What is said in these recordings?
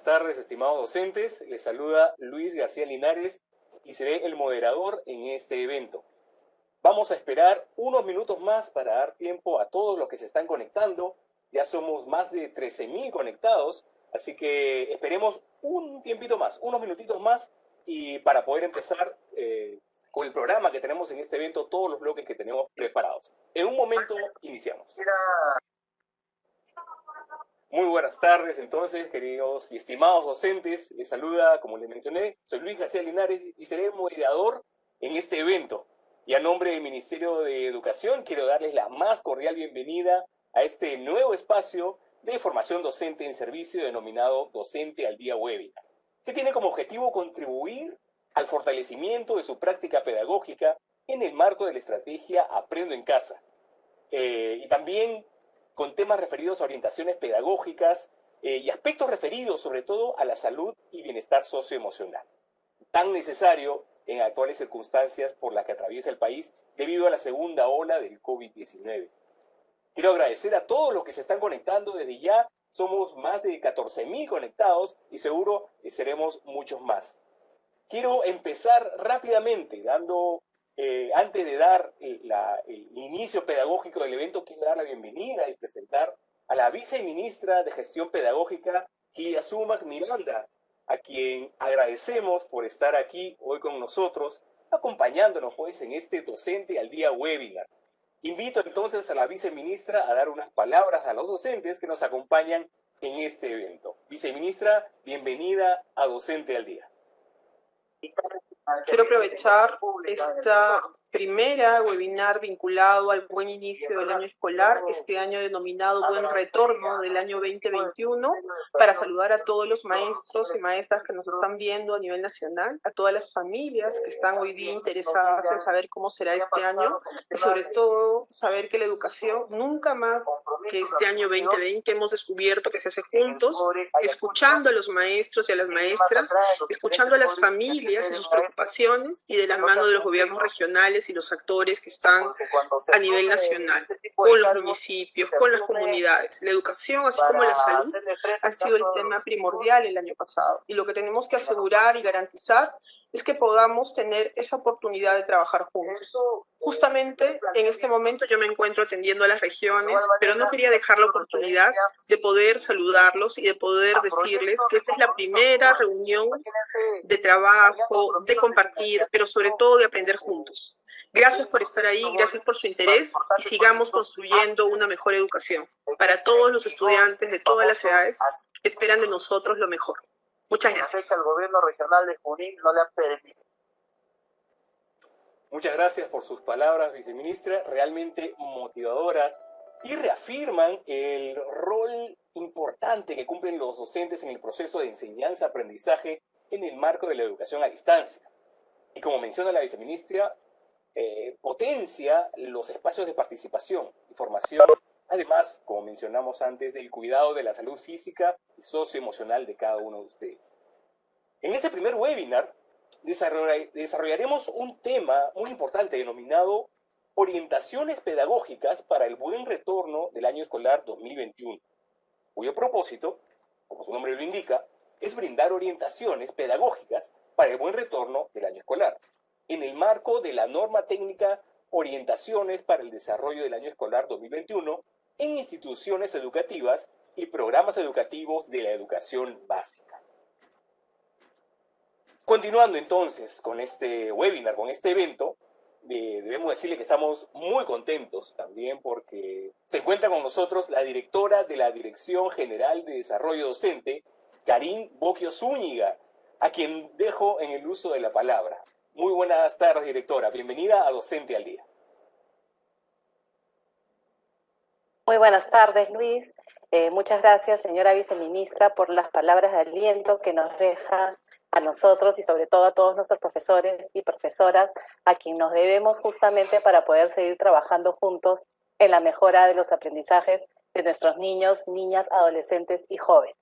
buenas tardes, estimados docentes. Les saluda Luis García Linares y seré el moderador en este evento. Vamos a esperar unos minutos más para dar tiempo a todos los que se están conectando. Ya somos más de 13.000 conectados, así que esperemos un tiempito más, unos minutitos más, y para poder empezar con el programa que tenemos en este evento, todos los bloques que tenemos preparados. En un momento iniciamos. Muy buenas tardes, entonces, queridos y estimados docentes. Les saluda, como les mencioné, soy Luis García Linares y seré moderador en este evento. Y a nombre del Ministerio de Educación quiero darles la más cordial bienvenida a este nuevo espacio de formación docente en servicio denominado Docente al Día Webinar, que tiene como objetivo contribuir al fortalecimiento de su práctica pedagógica en el marco de la estrategia Aprendo en Casa. Y también con temas referidos a orientaciones pedagógicas y aspectos referidos sobre todo a la salud y bienestar socioemocional, tan necesario en actuales circunstancias por las que atraviesa el país debido a la segunda ola del COVID-19. Quiero agradecer a todos los que se están conectando desde ya. Somos más de 14.000 conectados y seguro seremos muchos más. Quiero empezar rápidamente dando... antes de dar el inicio pedagógico del evento, quiero dar la bienvenida y presentar a la viceministra de Gestión Pedagógica, Kilia Sumac Miranda, a quien agradecemos por estar aquí hoy con nosotros, acompañándonos pues en este Docente al Día Webinar. Invito entonces a la viceministra a dar unas palabras a los docentes que nos acompañan en este evento. Viceministra, bienvenida a Docente al Día. Quiero aprovechar esta primera webinar vinculado al buen inicio del año escolar, este año denominado Buen Retorno del año 2021, para saludar a todos los maestros y maestras que nos están viendo a nivel nacional, a todas las familias que están hoy día interesadas en saber cómo será este año y sobre todo saber que la educación nunca más que este año 2020 hemos descubierto que se hace juntos, escuchando a los maestros y a las maestras, escuchando a las familias y sus preocupaciones y de la mano de los gobiernos regionales y los actores que están a nivel nacional, con los municipios, con las comunidades. La educación, así como la salud, han sido el tema primordial el año pasado. Y lo que tenemos que asegurar y garantizar es que podamos tener esa oportunidad de trabajar juntos. Justamente en este momento yo me encuentro atendiendo a las regiones, pero no quería dejar la oportunidad de poder saludarlos y de poder decirles que esta es la primera reunión de trabajo, de compartir, pero sobre todo de aprender juntos. Gracias por estar ahí, gracias por su interés y sigamos construyendo una mejor educación. Para todos los estudiantes de todas las edades, esperan de nosotros lo mejor. Muchas gracias. El gobierno regional de Junín no le ha permitido. Muchas gracias por sus palabras, viceministra, realmente motivadoras y reafirman el rol importante que cumplen los docentes en el proceso de enseñanza-aprendizaje en el marco de la educación a distancia. Y como menciona la viceministra, potencia los espacios de participación y formación, además, como mencionamos antes, del cuidado de la salud física y socioemocional de cada uno de ustedes. En este primer webinar desarrollaremos un tema muy importante denominado Orientaciones Pedagógicas para el Buen Retorno del Año Escolar 2021, cuyo propósito, como su nombre lo indica, es brindar orientaciones pedagógicas para el buen retorno del año escolar, en el marco de la norma técnica Orientaciones para el Desarrollo del Año Escolar 2021 en instituciones educativas y programas educativos de la educación básica. Continuando entonces con este webinar, con este evento, debemos decirle que estamos muy contentos también porque se encuentra con nosotros la directora de la Dirección General de Desarrollo Docente, Karin Bocchio Zúñiga, a quien dejo en el uso de la palabra. Muy buenas tardes, directora. Bienvenida a Docente al Día. Muy buenas tardes, Luis. Muchas gracias, señora viceministra, por las palabras de aliento que nos deja a nosotros y sobre todo a todos nuestros profesores y profesoras, a quien nos debemos justamente para poder seguir trabajando juntos en la mejora de los aprendizajes de nuestros niños, niñas, adolescentes y jóvenes.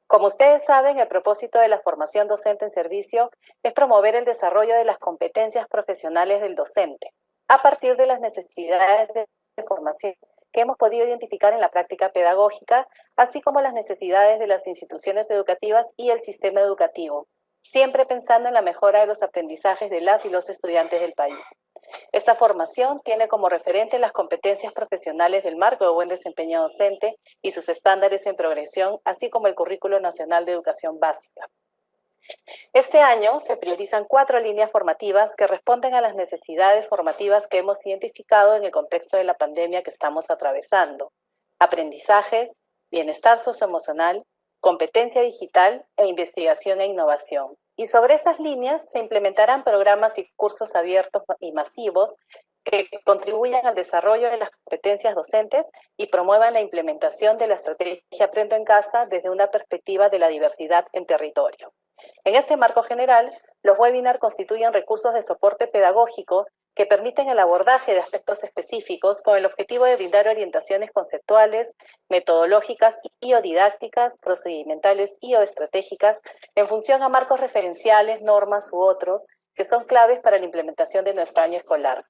Como ustedes saben, el propósito de la formación docente en servicio es promover el desarrollo de las competencias profesionales del docente, a partir de las necesidades de formación que hemos podido identificar en la práctica pedagógica, así como las necesidades de las instituciones educativas y el sistema educativo, siempre pensando en la mejora de los aprendizajes de las y los estudiantes del país. Esta formación tiene como referente las competencias profesionales del marco de buen desempeño docente y sus estándares en progresión, así como el Currículo Nacional de Educación Básica. Este año se priorizan 4 líneas formativas que responden a las necesidades formativas que hemos identificado en el contexto de la pandemia que estamos atravesando: aprendizajes, bienestar socioemocional, competencia digital e investigación e innovación. Y sobre esas líneas se implementarán programas y cursos abiertos y masivos que contribuyan al desarrollo de las competencias docentes y promuevan la implementación de la estrategia Aprendo en Casa desde una perspectiva de la diversidad en territorio. En este marco general, los webinars constituyen recursos de soporte pedagógico que permiten el abordaje de aspectos específicos con el objetivo de brindar orientaciones conceptuales, metodológicas y o didácticas, procedimentales y o estratégicas en función a marcos referenciales, normas u otros que son claves para la implementación de nuestro año escolar.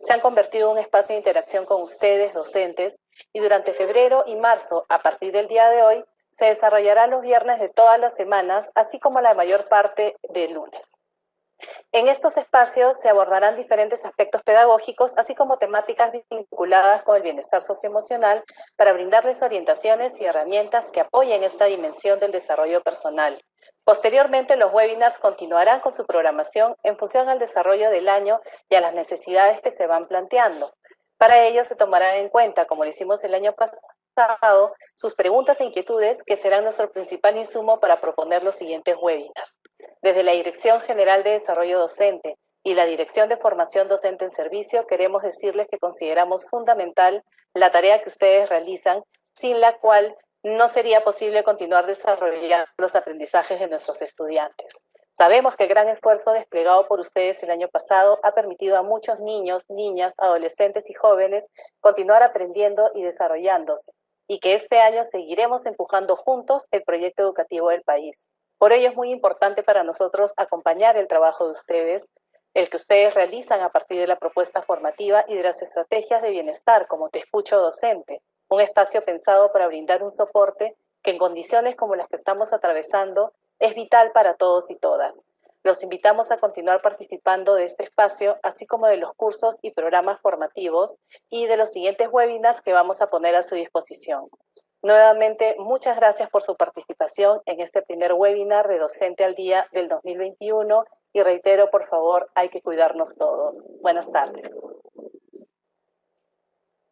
Se han convertido en un espacio de interacción con ustedes, docentes, y durante febrero y marzo, a partir del día de hoy, se desarrollará los viernes de todas las semanas, así como la mayor parte de lunes. En estos espacios se abordarán diferentes aspectos pedagógicos, así como temáticas vinculadas con el bienestar socioemocional para brindarles orientaciones y herramientas que apoyen esta dimensión del desarrollo personal. Posteriormente, los webinars continuarán con su programación en función al desarrollo del año y a las necesidades que se van planteando. Para ello se tomarán en cuenta, como lo hicimos el año pasado, sus preguntas e inquietudes, que serán nuestro principal insumo para proponer los siguientes webinars. Desde la Dirección General de Desarrollo Docente y la Dirección de Formación Docente en Servicio, queremos decirles que consideramos fundamental la tarea que ustedes realizan, sin la cual no sería posible continuar desarrollando los aprendizajes de nuestros estudiantes. Sabemos que el gran esfuerzo desplegado por ustedes el año pasado ha permitido a muchos niños, niñas, adolescentes y jóvenes continuar aprendiendo y desarrollándose, y que este año seguiremos empujando juntos el proyecto educativo del país. Por ello es muy importante para nosotros acompañar el trabajo de ustedes, el que ustedes realizan a partir de la propuesta formativa y de las estrategias de bienestar, como Te Escucho Docente, un espacio pensado para brindar un soporte que en condiciones como las que estamos atravesando es vital para todos y todas. Los invitamos a continuar participando de este espacio, así como de los cursos y programas formativos y de los siguientes webinars que vamos a poner a su disposición. Nuevamente, muchas gracias por su participación en este primer webinar de Docente al Día del 2021 y reitero, por favor, hay que cuidarnos todos. Buenas tardes.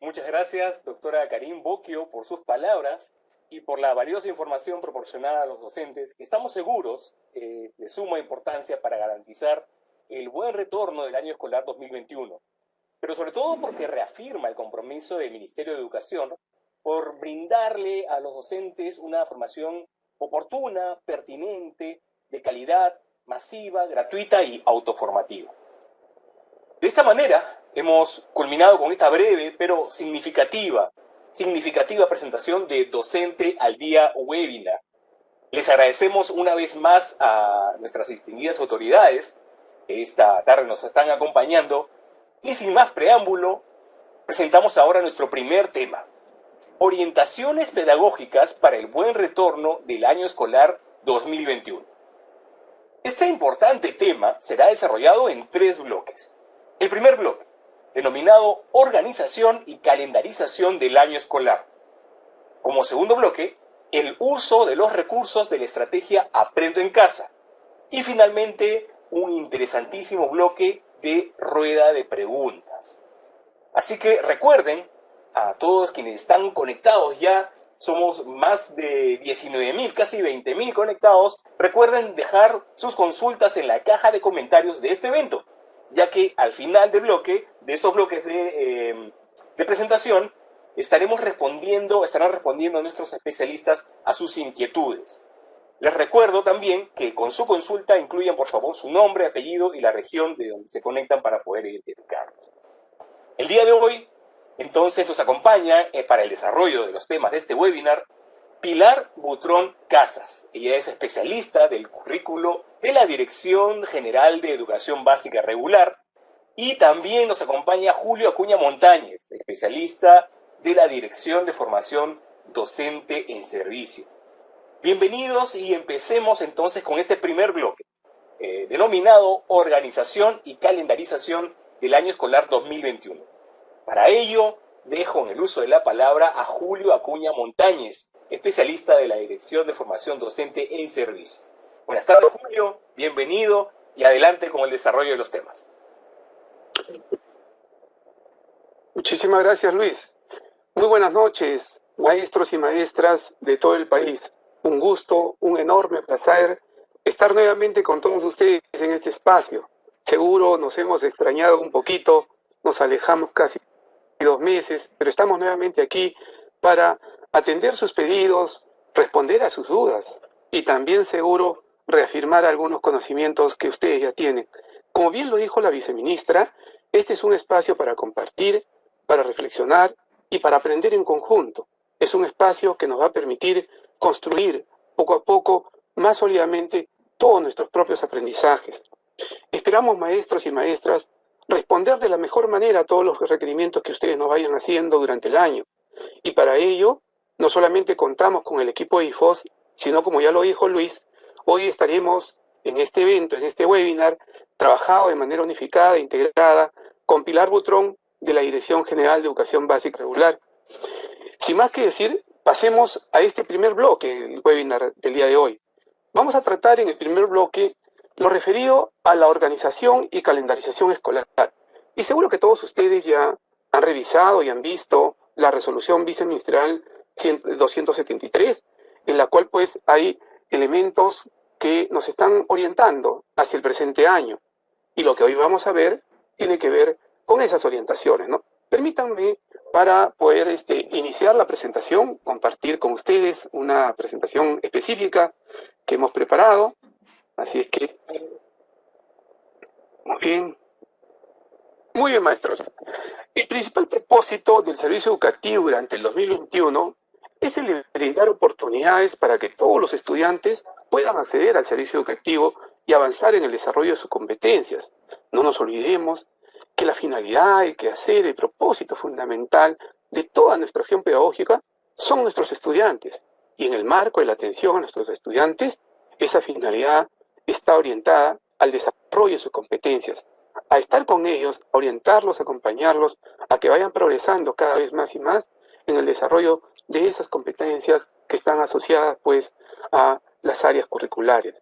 Muchas gracias, doctora Karin Bocchio, por sus palabras y por la valiosa información proporcionada a los docentes, que estamos seguros de suma importancia para garantizar el buen retorno del año escolar 2021, pero sobre todo porque reafirma el compromiso del Ministerio de Educación por brindarle a los docentes una formación oportuna, pertinente, de calidad, masiva, gratuita y autoformativa. De esta manera, hemos culminado con esta breve pero significativa presentación de Docente al Día webinar. Les agradecemos una vez más a nuestras distinguidas autoridades que esta tarde nos están acompañando y sin más preámbulo, presentamos ahora nuestro primer tema: orientaciones pedagógicas para el buen retorno del año escolar 2021. Este importante tema será desarrollado en 3 bloques. El primer bloque, denominado Organización y Calendarización del Año Escolar. Como segundo bloque, el uso de los recursos de la estrategia Aprendo en Casa. Y finalmente, un interesantísimo bloque de rueda de preguntas. Así que recuerden, a todos quienes están conectados ya, somos más de 19.000, casi 20.000 conectados, recuerden dejar sus consultas en la caja de comentarios de este evento, ya que al final del bloque, de estos bloques de presentación, estarán respondiendo nuestros especialistas a sus inquietudes. Les recuerdo también que con su consulta incluyan por favor su nombre, apellido y la región de donde se conectan para poder identificarlos. El día de hoy, entonces, nos acompaña para el desarrollo de los temas de este webinar Pilar Butrón Casas. Ella es especialista del currículo de la Dirección General de Educación Básica Regular, y también nos acompaña Julio Acuña Montañez, especialista de la Dirección de Formación Docente en Servicio. Bienvenidos y empecemos entonces con este primer bloque, denominado Organización y Calendarización del Año Escolar 2021. Para ello, dejo en el uso de la palabra a Julio Acuña Montañez, especialista de la Dirección de Formación Docente en Servicio. Buenas tardes, Julio, bienvenido y adelante con el desarrollo de los temas. Muchísimas gracias, Luis. Muy buenas noches, maestros y maestras de todo el país. Un gusto, un enorme placer estar nuevamente con todos ustedes en este espacio. Seguro nos hemos extrañado un poquito, nos alejamos casi 2 meses, pero estamos nuevamente aquí para atender sus pedidos, responder a sus dudas y también seguro reafirmar algunos conocimientos que ustedes ya tienen. Como bien lo dijo la viceministra, este es un espacio para compartir, para reflexionar y para aprender en conjunto. Es un espacio que nos va a permitir construir poco a poco, más sólidamente, todos nuestros propios aprendizajes. Esperamos, maestros y maestras, responder de la mejor manera a todos los requerimientos que ustedes nos vayan haciendo durante el año. Y para ello, no solamente contamos con el equipo de IFOS, sino como ya lo dijo Luis, hoy estaremos en este evento, en este webinar, trabajado de manera unificada e integrada con Pilar Butrón de la Dirección General de Educación Básica Regular. Sin más que decir, pasemos a este primer bloque del webinar del día de hoy. Vamos a tratar en el primer bloque lo referido a la organización y calendarización escolar. Y seguro que todos ustedes ya han revisado y han visto la resolución viceministerial 273, en la cual pues hay elementos que nos están orientando hacia el presente año. Y lo que hoy vamos a ver tiene que ver con esas orientaciones, ¿no? Permítanme, para poder iniciar la presentación, compartir con ustedes una presentación específica que hemos preparado. Así es que, muy bien, maestros. El principal propósito del servicio educativo durante el 2021 es el de brindar oportunidades para que todos los estudiantes puedan acceder al servicio educativo y avanzar en el desarrollo de sus competencias. No nos olvidemos que la finalidad, el quehacer, el propósito fundamental de toda nuestra acción pedagógica son nuestros estudiantes. Y en el marco de la atención a nuestros estudiantes, esa finalidad está orientada al desarrollo de sus competencias, a estar con ellos, a orientarlos, a acompañarlos, a que vayan progresando cada vez más y más en el desarrollo de esas competencias que están asociadas pues a las áreas curriculares.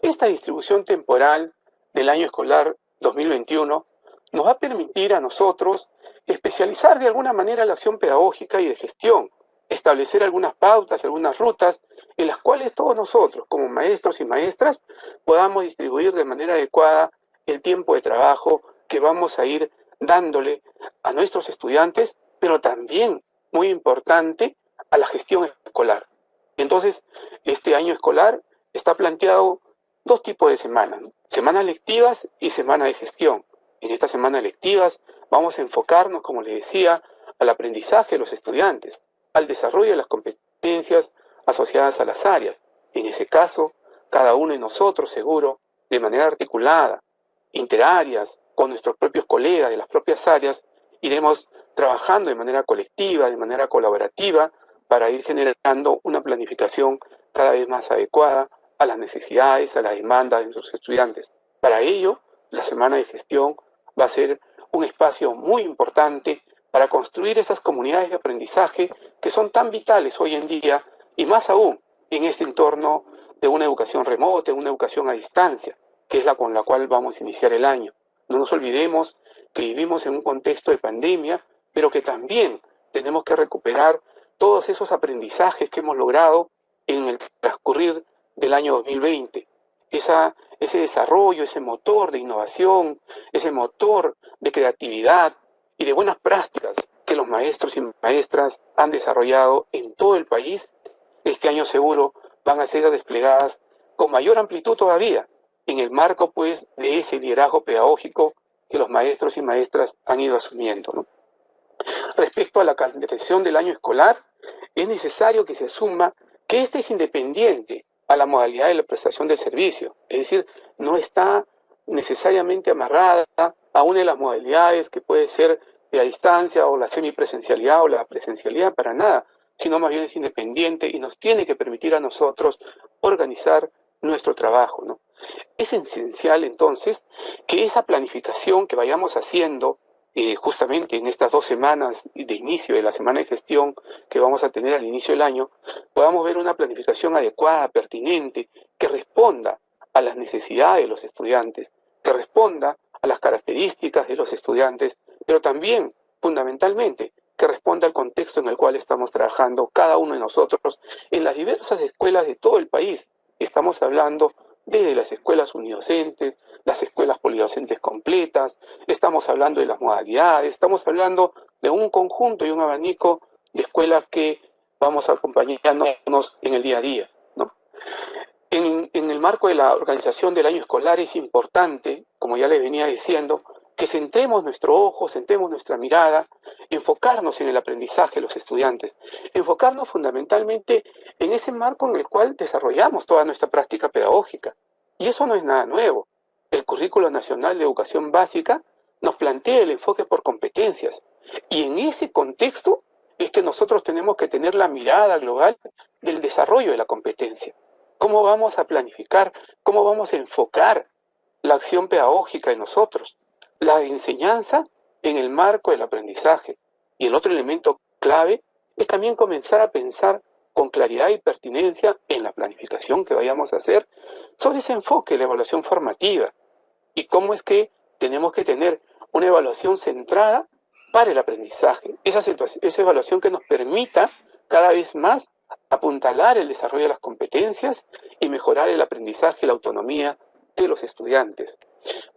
Esta distribución temporal del año escolar 2021 nos va a permitir a nosotros especializar de alguna manera la acción pedagógica y de gestión, establecer algunas pautas, algunas rutas en las cuales todos nosotros, como maestros y maestras, podamos distribuir de manera adecuada el tiempo de trabajo que vamos a ir dándole a nuestros estudiantes, pero también, muy importante, a la gestión escolar. Entonces, este año escolar está planteado 2 tipos de semanas, ¿no? Semanas lectivas y semana de gestión. En estas semanas lectivas vamos a enfocarnos, como les decía, al aprendizaje de los estudiantes, al desarrollo de las competencias asociadas a las áreas. En ese caso, cada uno de nosotros, seguro, de manera articulada, interáreas, con nuestros propios colegas de las propias áreas, iremos trabajando de manera colectiva, de manera colaborativa, para ir generando una planificación cada vez más adecuada a las necesidades, a la demanda de nuestros estudiantes. Para ello, la semana de gestión va a ser un espacio muy importante para construir esas comunidades de aprendizaje que son tan vitales hoy en día y más aún en este entorno de una educación remota, una educación a distancia, que es la con la cual vamos a iniciar el año. No nos olvidemos que vivimos en un contexto de pandemia, pero que también tenemos que recuperar todos esos aprendizajes que hemos logrado en el transcurrir del año 2020. Ese desarrollo, ese motor de innovación, ese motor de creatividad y de buenas prácticas que los maestros y maestras han desarrollado en todo el país, este año seguro van a ser desplegadas con mayor amplitud todavía, en el marco pues de ese liderazgo pedagógico que los maestros y maestras han ido asumiendo, ¿no? Respecto a la calendarización del año escolar, es necesario que se asuma que este es independiente a la modalidad de la prestación del servicio, es decir, no está necesariamente amarrada a una de las modalidades que puede ser a distancia o la semipresencialidad o la presencialidad, para nada, sino más bien es independiente y nos tiene que permitir a nosotros organizar nuestro trabajo, ¿no? Es esencial entonces que esa planificación que vayamos haciendo justamente en estas 2 semanas de inicio de la semana de gestión que vamos a tener al inicio del año, podamos ver una planificación adecuada, pertinente, que responda a las necesidades de los estudiantes, que responda a las características de los estudiantes, pero también, fundamentalmente, que responda al contexto en el cual estamos trabajando cada uno de nosotros en las diversas escuelas de todo el país. Estamos hablando desde las escuelas unidocentes, las escuelas polidocentes completas, estamos hablando de las modalidades, estamos hablando de un conjunto y un abanico de escuelas que vamos acompañándonos en el día a día, ¿no? En el marco de la organización del año escolar es importante, como ya les venía diciendo, que centremos nuestro ojo, centremos nuestra mirada, enfocarnos en el aprendizaje de los estudiantes, enfocarnos fundamentalmente en ese marco en el cual desarrollamos toda nuestra práctica pedagógica. Y eso no es nada nuevo. El Currículo Nacional de Educación Básica nos plantea el enfoque por competencias. Y en ese contexto es que nosotros tenemos que tener la mirada global del desarrollo de la competencia. ¿Cómo vamos a planificar? ¿Cómo vamos a enfocar la acción pedagógica de nosotros? La enseñanza en el marco del aprendizaje. Y el otro elemento clave es también comenzar a pensar con claridad y pertinencia en la planificación que vayamos a hacer sobre ese enfoque de la evaluación formativa y cómo es que tenemos que tener una evaluación centrada para el aprendizaje. Esa evaluación que nos permita cada vez más apuntalar el desarrollo de las competencias y mejorar el aprendizaje y la autonomía de los estudiantes.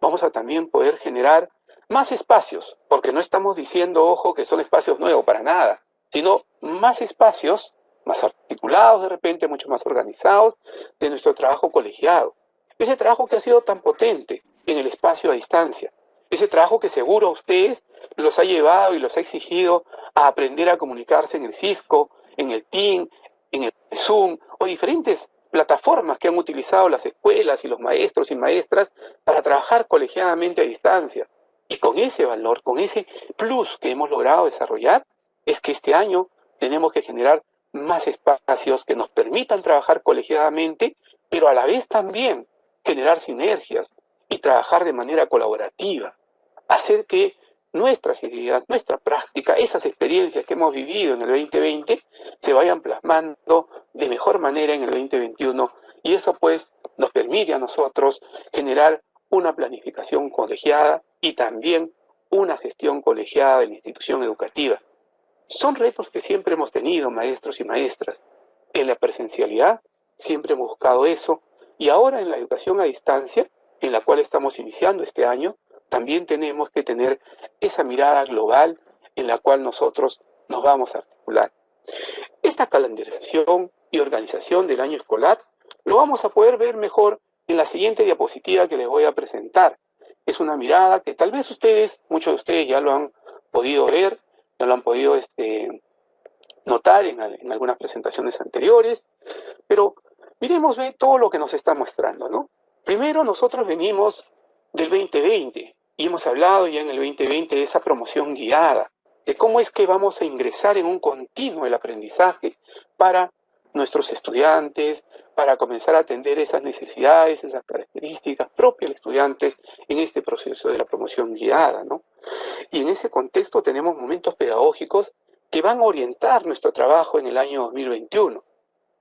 Vamos a también poder generar más espacios, porque no estamos diciendo, ojo, que son espacios nuevos para nada, sino más espacios, más articulados de repente, mucho más organizados, de nuestro trabajo colegiado. Ese trabajo que ha sido tan potente en el espacio a distancia, ese trabajo que seguro a ustedes los ha llevado y los ha exigido a aprender a comunicarse en el Cisco, en el Team, en el Zoom o diferentes plataformas que han utilizado las escuelas y los maestros y maestras para trabajar colegiadamente a distancia. Y con ese valor, con ese plus que hemos logrado desarrollar, es que este año tenemos que generar más espacios que nos permitan trabajar colegiadamente, pero a la vez también generar sinergias y trabajar de manera colaborativa, hacer que nuestras ideas, nuestra práctica, esas experiencias que hemos vivido en el 2020 se vayan plasmando de mejor manera en el 2021 y eso pues nos permite a nosotros generar una planificación colegiada y también una gestión colegiada de la institución educativa. Son retos que siempre hemos tenido, maestros y maestras. En la presencialidad siempre hemos buscado eso y ahora en la educación a distancia, en la cual estamos iniciando este año, también tenemos que tener esa mirada global en la cual nosotros nos vamos a articular. Esta calendarización y organización del año escolar lo vamos a poder ver mejor en la siguiente diapositiva que les voy a presentar. Es una mirada que tal vez ustedes, muchos de ustedes ya lo han podido ver, ya lo han podido notar en algunas presentaciones anteriores, pero miremos todo lo que nos está mostrando, ¿no? Primero, nosotros venimos del 2020 y hemos hablado ya en el 2020 de esa promoción guiada, de cómo es que vamos a ingresar en un continuo el aprendizaje para nuestros estudiantes, para comenzar a atender esas necesidades, esas características propias de estudiantes en este proceso de la promoción guiada, ¿no? Y en ese contexto tenemos momentos pedagógicos que van a orientar nuestro trabajo en el año 2021.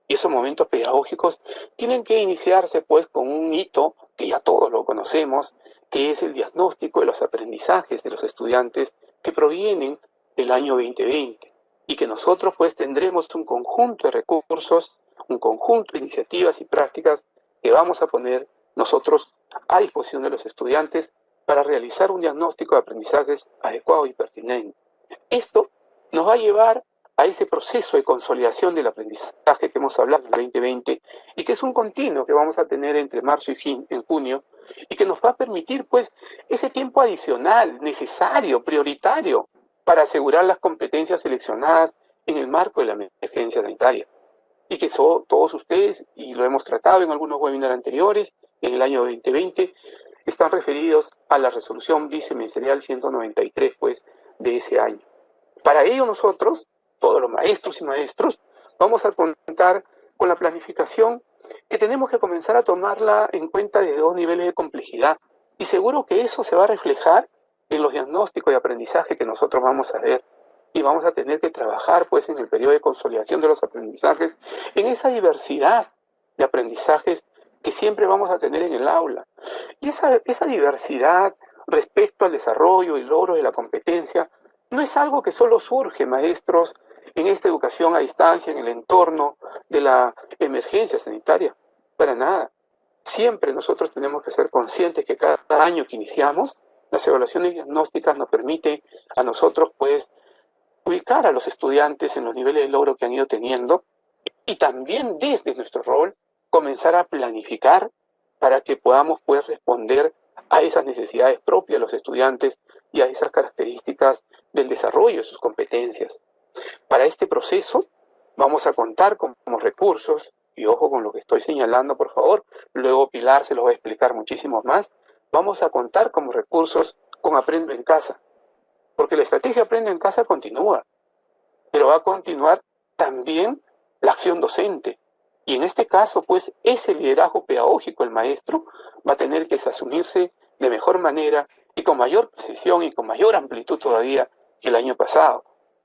Y esos momentos pedagógicos tienen que iniciarse pues con un hito que ya todos lo conocemos, que es el diagnóstico de los aprendizajes de los estudiantes que provienen del año 2020 y que nosotros pues tendremos un conjunto de recursos, un conjunto de iniciativas y prácticas que vamos a poner nosotros a disposición de los estudiantes para realizar un diagnóstico de aprendizajes adecuado y pertinente. Esto nos va a llevar a ese proceso de consolidación del aprendizaje que hemos hablado en el 2020 y que es un continuo que vamos a tener entre marzo y junio y que nos va a permitir pues ese tiempo adicional, necesario, prioritario para asegurar las competencias seleccionadas en el marco de la emergencia sanitaria. Y que todos ustedes, y lo hemos tratado en algunos webinars anteriores, en el año 2020, están referidos a la resolución viceministerial 193, pues, de ese año. Para ello nosotros, todos los maestros y maestros, vamos a contar con la planificación que tenemos que comenzar a tomarla en cuenta de 2 niveles de complejidad. Y seguro que eso se va a reflejar en los diagnósticos de aprendizaje que nosotros vamos a ver. Y vamos a tener que trabajar pues en el periodo de consolidación de los aprendizajes, en esa diversidad de aprendizajes que siempre vamos a tener en el aula. Y esa diversidad respecto al desarrollo y logro de la competencia no es algo que solo surge, maestros, en esta educación a distancia, en el entorno de la emergencia sanitaria. Para nada. Siempre nosotros tenemos que ser conscientes que cada año que iniciamos, las evaluaciones diagnósticas nos permiten a nosotros, pues, ubicar a los estudiantes en los niveles de logro que han ido teniendo y también desde nuestro rol comenzar a planificar para que podamos, pues, responder a esas necesidades propias de los estudiantes y a esas características del desarrollo de sus competencias. Para este proceso vamos a contar con recursos, y ojo con lo que estoy señalando, por favor, luego Pilar se lo va a explicar muchísimo más. Vamos a contar como recursos con Aprendo en Casa, porque la estrategia Aprendo en Casa continúa, pero va a continuar también la acción docente. Y en este caso, pues, ese liderazgo pedagógico, el maestro, va a tener que asumirse de mejor manera y con mayor precisión y con mayor amplitud todavía que el año pasado.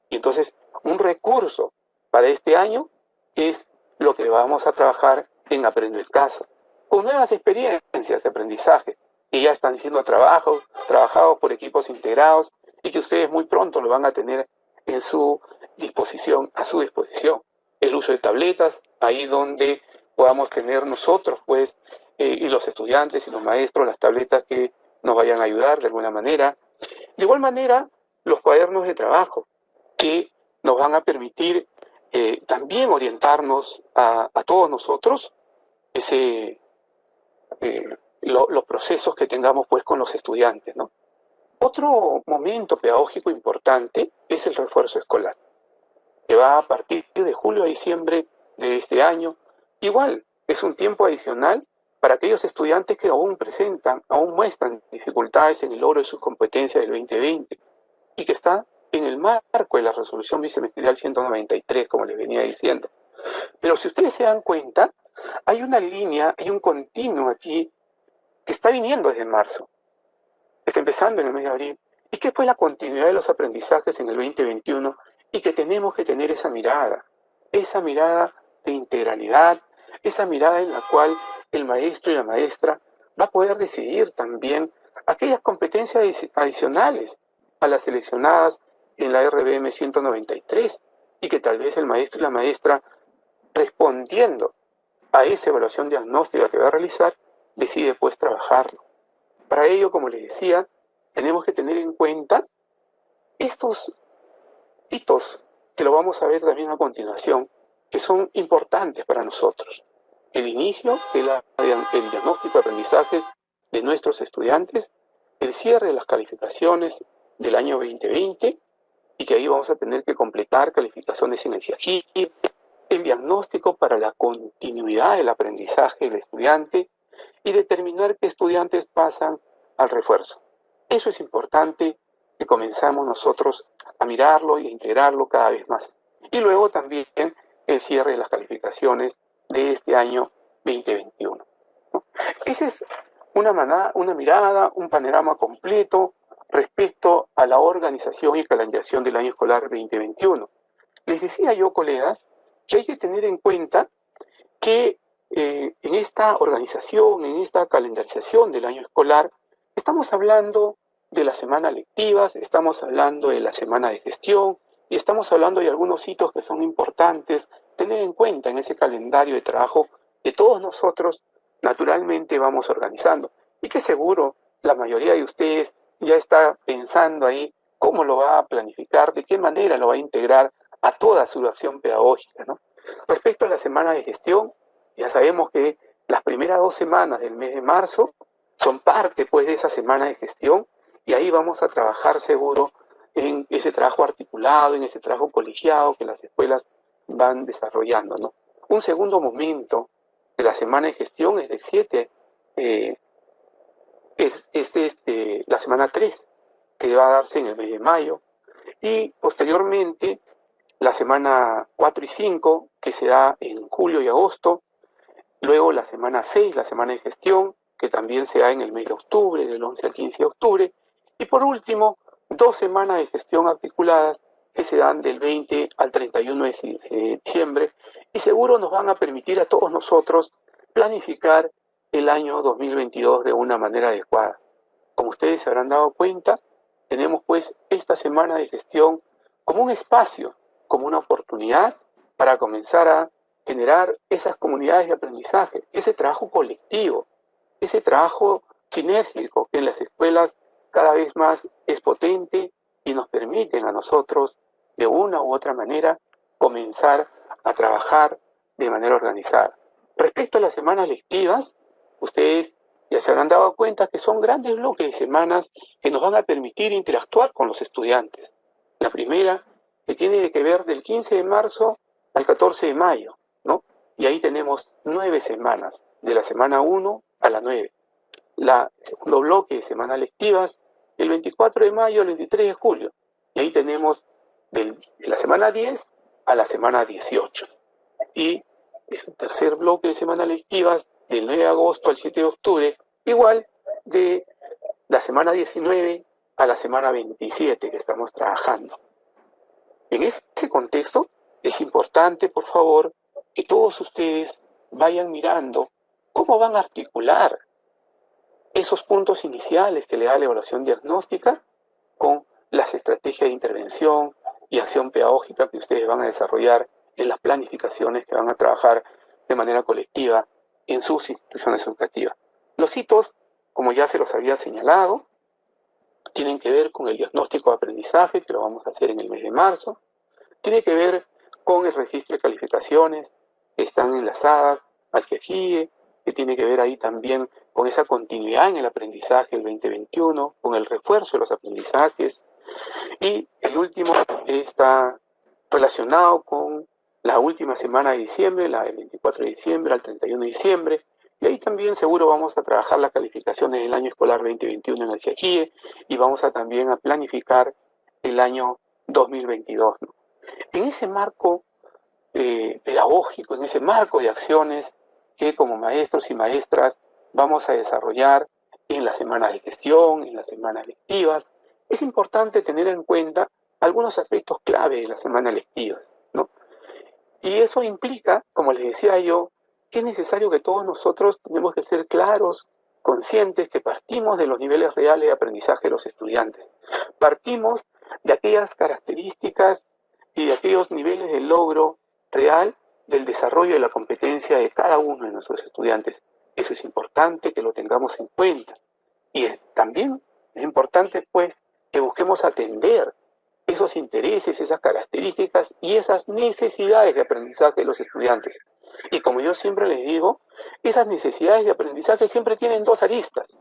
Y entonces, un recurso para este año es lo que vamos a trabajar en Aprendo en Casa, con nuevas experiencias de aprendizaje que ya están siendo trabajados por equipos integrados y que ustedes muy pronto lo van a tener en su disposición, a su disposición. El uso de tabletas, ahí donde podamos tener nosotros, pues, y los estudiantes y los maestros, las tabletas que nos vayan a ayudar de alguna manera. De igual manera, los cuadernos de trabajo, que nos van a permitir también orientarnos a todos nosotros, los procesos que tengamos, pues, con los estudiantes, ¿no? Otro momento pedagógico importante es el refuerzo escolar, que va a partir de julio a diciembre de este año. Igual, es un tiempo adicional para aquellos estudiantes que aún muestran dificultades en el logro de sus competencias del 2020 y que está en el marco de la resolución bisemestrial 193, como les venía diciendo. Pero si ustedes se dan cuenta, hay una línea, hay un continuo aquí que está viniendo desde marzo. Está empezando en el mes de abril, y que fue la continuidad de los aprendizajes en el 2021 y que tenemos que tener esa mirada de integralidad, esa mirada en la cual el maestro y la maestra va a poder decidir también aquellas competencias adicionales a las seleccionadas en la RBM 193 y que tal vez el maestro y la maestra, respondiendo a esa evaluación diagnóstica que va a realizar, decide pues trabajarlo. Para ello, como les decía, tenemos que tener en cuenta estos hitos que lo vamos a ver también a continuación, que son importantes para nosotros. El inicio del diagnóstico de aprendizajes de nuestros estudiantes, el cierre de las calificaciones del año 2020 y que ahí vamos a tener que completar calificaciones en el CIAGI, el diagnóstico para la continuidad del aprendizaje del estudiante y determinar qué estudiantes pasan al refuerzo. Eso es importante que comenzamos nosotros a mirarlo y a integrarlo cada vez más. Y luego también el cierre de las calificaciones de este año 2021. ¿No? Esa es una mirada, un panorama completo respecto a la organización y calendarización del año escolar 2021. Les decía yo, colegas, que hay que tener en cuenta que en esta organización, en esta calendarización del año escolar, estamos hablando de las semanas lectivas, estamos hablando de la semana de gestión y estamos hablando de algunos hitos que son importantes tener en cuenta en ese calendario de trabajo que todos nosotros naturalmente vamos organizando y que seguro la mayoría de ustedes ya está pensando ahí cómo lo va a planificar, de qué manera lo va a integrar a toda su acción pedagógica, ¿no? Respecto a la semana de gestión, ya sabemos que las primeras 2 semanas del mes de marzo son parte pues de esa semana de gestión y ahí vamos a trabajar seguro en ese trabajo articulado, en ese trabajo colegiado que las escuelas van desarrollando, ¿no? Un segundo momento de la semana de gestión es del 7, la semana 3, que va a darse en el mes de mayo, y posteriormente la semana 4 y 5, que se da en julio y agosto, luego la semana 6, la semana de gestión, que también se da en el mes de octubre, del 11 al 15 de octubre, y por último, 2 semanas de gestión articuladas que se dan del 20 al 31 de diciembre, y seguro nos van a permitir a todos nosotros planificar el año 2022 de una manera adecuada. Como ustedes se habrán dado cuenta, tenemos pues esta semana de gestión como un espacio, como una oportunidad para comenzar a generar esas comunidades de aprendizaje, ese trabajo colectivo, ese trabajo sinérgico que en las escuelas cada vez más es potente y nos permiten a nosotros, de una u otra manera, comenzar a trabajar de manera organizada. Respecto a las semanas lectivas, ustedes ya se habrán dado cuenta que son grandes bloques de semanas que nos van a permitir interactuar con los estudiantes. La primera, que tiene que ver del 15 de marzo al 14 de mayo, ¿no? Y ahí tenemos 9 semanas, de la semana 1 a la 9. El segundo bloque de semanas lectivas, el 24 de mayo al 23 de julio. Y ahí tenemos de la semana 10 a la semana 18. Y el tercer bloque de semanas lectivas, del 9 de agosto al 7 de octubre, igual de la semana 19 a la semana 27 que estamos trabajando. En ese contexto es importante, por favor, que todos ustedes vayan mirando cómo van a articular esos puntos iniciales que le da la evaluación diagnóstica con las estrategias de intervención y acción pedagógica que ustedes van a desarrollar en las planificaciones que van a trabajar de manera colectiva en sus instituciones educativas. Los hitos, como ya se los había señalado, tienen que ver con el diagnóstico de aprendizaje, que lo vamos a hacer en el mes de marzo. Tiene que ver con el registro de calificaciones que están enlazadas al GEFIE, que tiene que ver ahí también con esa continuidad en el aprendizaje del 2021, con el refuerzo de los aprendizajes. Y el último está relacionado con la última semana de diciembre, la del 24 de diciembre al 31 de diciembre, y ahí también seguro vamos a trabajar las calificaciones del año escolar 2021 en el CIAGIE y vamos a también a planificar el año 2022, ¿no? En ese marco pedagógico, en ese marco de acciones que como maestros y maestras vamos a desarrollar en las semanas de gestión, en las semanas lectivas, es importante tener en cuenta algunos aspectos clave de las semanas lectivas, ¿no? Y eso implica, como les decía yo, que es necesario que todos nosotros tenemos que ser claros, conscientes que partimos de los niveles reales de aprendizaje de los estudiantes. Partimos de aquellas características y de aquellos niveles de logro real del desarrollo de la competencia de cada uno de nuestros estudiantes. Eso es importante que lo tengamos en cuenta. Y también es importante, pues, que busquemos atender esos intereses, esas características y esas necesidades de aprendizaje de los estudiantes. Y como yo siempre les digo, esas necesidades de aprendizaje siempre tienen 2 aristas.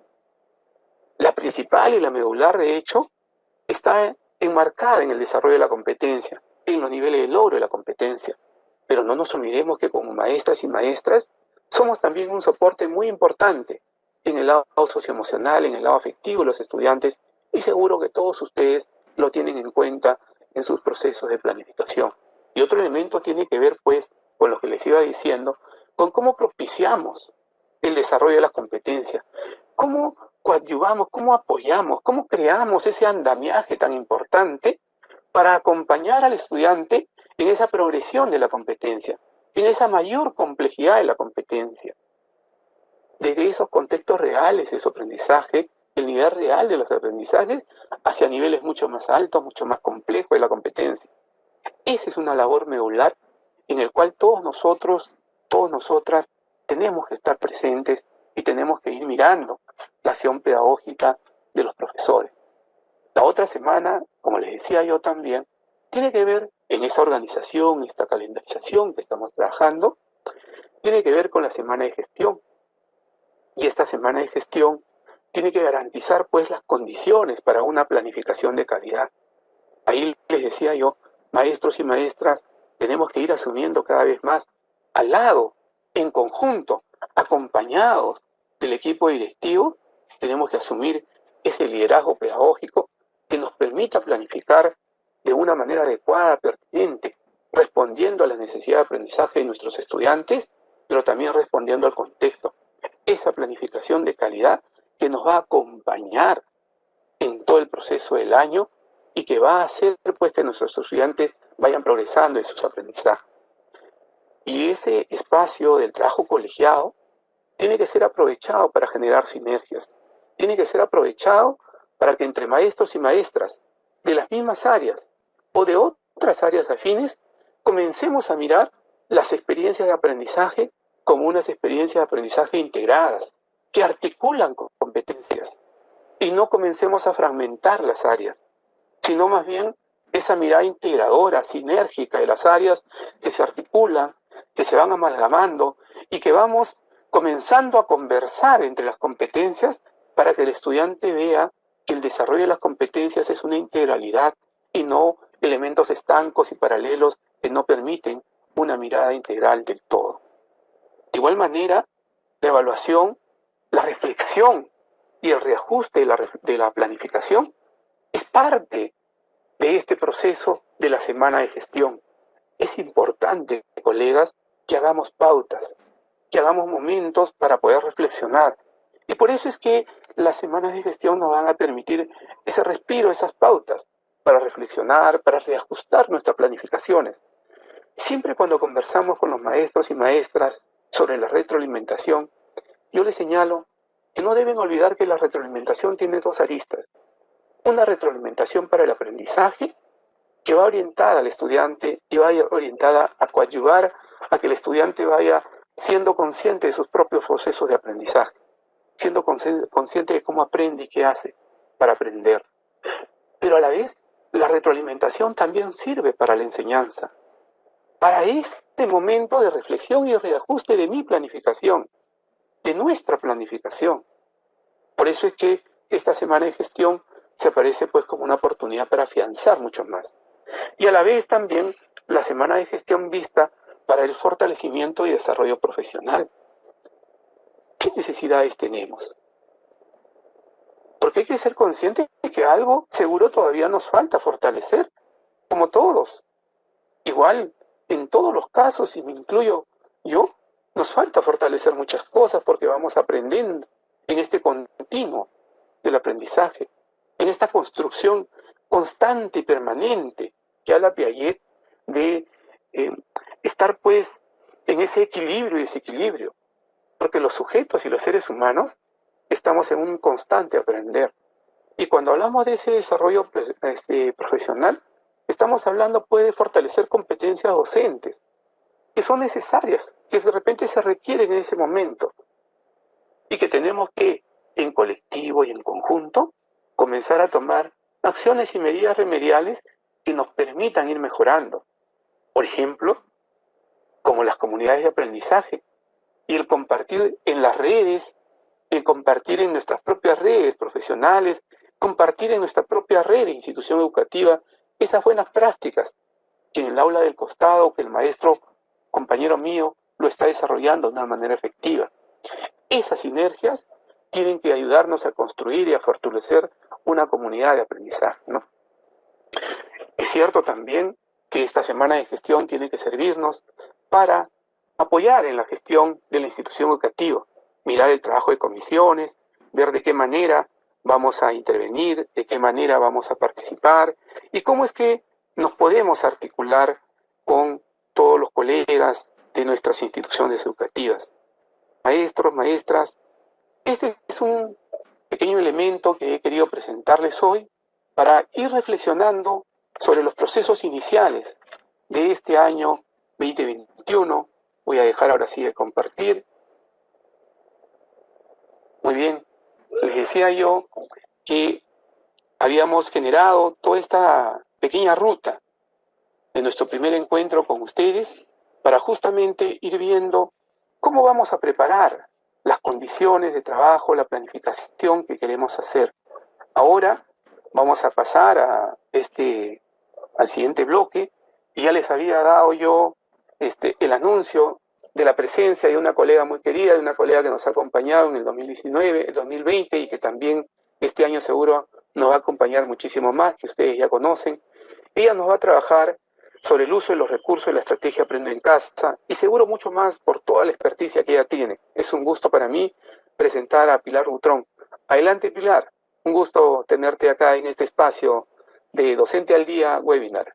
La principal y la medular, de hecho, está enmarcada en el desarrollo de la competencia, en los niveles de logro de la competencia. Pero no nos olvidemos que como maestras y maestras somos también un soporte muy importante en el lado socioemocional, en el lado afectivo de los estudiantes, y seguro que todos ustedes lo tienen en cuenta en sus procesos de planificación. Y otro elemento tiene que ver, pues, con lo que les iba diciendo, con cómo propiciamos el desarrollo de las competencias, cómo coadyuvamos, cómo apoyamos, cómo creamos ese andamiaje tan importante para acompañar al estudiante en esa progresión de la competencia, en esa mayor complejidad de la competencia. Desde esos contextos reales de su aprendizaje, el nivel real de los aprendizajes, hacia niveles mucho más altos, mucho más complejos de la competencia. Esa es una labor medular en el cual todos nosotros, todas nosotras, tenemos que estar presentes y tenemos que ir mirando la acción pedagógica de los profesores. La otra semana, como les decía yo también, tiene que ver en esa organización, esta calendarización que estamos trabajando, tiene que ver con la semana de gestión. Y esta semana de gestión tiene que garantizar pues las condiciones para una planificación de calidad. Ahí les decía yo, maestros y maestras, tenemos que ir asumiendo cada vez más al lado, en conjunto, acompañados del equipo directivo, tenemos que asumir ese liderazgo pedagógico que nos permita planificar de una manera adecuada, pertinente, respondiendo a la necesidad de aprendizaje de nuestros estudiantes, pero también respondiendo al contexto. Esa planificación de calidad que nos va a acompañar en todo el proceso del año y que va a hacer pues que nuestros estudiantes vayan progresando en sus aprendizajes. Y ese espacio del trabajo colegiado tiene que ser aprovechado para generar sinergias, tiene que ser aprovechado para que entre maestros y maestras de las mismas áreas o de otras áreas afines comencemos a mirar las experiencias de aprendizaje como unas experiencias de aprendizaje integradas, que articulan competencias, y no comencemos a fragmentar las áreas, sino más bien esa mirada integradora, sinérgica de las áreas que se articulan, que se van amalgamando y que vamos comenzando a conversar entre las competencias para que el estudiante vea que el desarrollo de las competencias es una integralidad y no elementos estancos y paralelos que no permiten una mirada integral del todo. De igual manera, la evaluación, la reflexión y el reajuste de la planificación es parte de este proceso de la semana de gestión. Es importante, colegas, que hagamos pautas, que hagamos momentos para poder reflexionar. Y por eso es que las semanas de gestión nos van a permitir ese respiro, esas pautas, para reflexionar, para reajustar nuestras planificaciones. Siempre cuando conversamos con los maestros y maestras sobre la retroalimentación, yo les señalo que no deben olvidar que la retroalimentación tiene dos aristas. Una retroalimentación para el aprendizaje, que va orientada al estudiante y va orientada a coadyuvar a que el estudiante vaya siendo consciente de sus propios procesos de aprendizaje, siendo consciente de cómo aprende y qué hace para aprender. Pero a la vez, la retroalimentación también sirve para la enseñanza, para este momento de reflexión y reajuste de mi planificación, de nuestra planificación. Por eso es que esta semana de gestión se aparece pues como una oportunidad para afianzar mucho más. Y a la vez también la semana de gestión vista para el fortalecimiento y desarrollo profesional. ¿Qué necesidades tenemos? Porque hay que ser conscientes de que algo seguro todavía nos falta fortalecer, como todos. Igual, en todos los casos, y me incluyo yo, nos falta fortalecer muchas cosas porque vamos aprendiendo en este continuo del aprendizaje, en esta construcción constante y permanente que habla Piaget de estar pues en ese equilibrio y desequilibrio, porque los sujetos y los seres humanos estamos en un constante aprender. Y cuando hablamos de ese desarrollo profesional, estamos hablando pues de fortalecer competencias docentes, que son necesarias, que de repente se requieren en ese momento, y que tenemos que, en colectivo y en conjunto, comenzar a tomar acciones y medidas remediales que nos permitan ir mejorando. Por ejemplo, como las comunidades de aprendizaje, y el compartir en las redes, el compartir en nuestras propias redes profesionales, compartir en nuestra propia red de institución educativa esas buenas prácticas que en el aula del costado, que el maestro, compañero mío, lo está desarrollando de una manera efectiva. Esas sinergias tienen que ayudarnos a construir y a fortalecer una comunidad de aprendizaje, ¿no? Es cierto también que esta semana de gestión tiene que servirnos para apoyar en la gestión de la institución educativa, mirar el trabajo de comisiones, ver de qué manera vamos a intervenir, de qué manera vamos a participar y cómo es que nos podemos articular con todos los colegas de nuestras instituciones educativas. Maestros, maestras, este es un pequeño elemento que he querido presentarles hoy para ir reflexionando sobre los procesos iniciales de este año 2021. Voy a dejar ahora sí de compartir. Muy bien, les decía yo que habíamos generado toda esta pequeña ruta de nuestro primer encuentro con ustedes para justamente ir viendo cómo vamos a preparar las condiciones de trabajo, la planificación que queremos hacer. Ahora vamos a pasar al siguiente bloque y ya les había dado yo el anuncio de la presencia de una colega muy querida, de una colega que nos ha acompañado en el 2019, el 2020 y que también este año seguro nos va a acompañar muchísimo más, que ustedes ya conocen. Ella nos va a trabajar sobre el uso de los recursos de la estrategia Aprendo en Casa y seguro mucho más por toda la experticia que ella tiene. Es un gusto para mí presentar a Pilar Butrón. Adelante, Pilar. Un gusto tenerte acá en este espacio de Docente al Día webinar.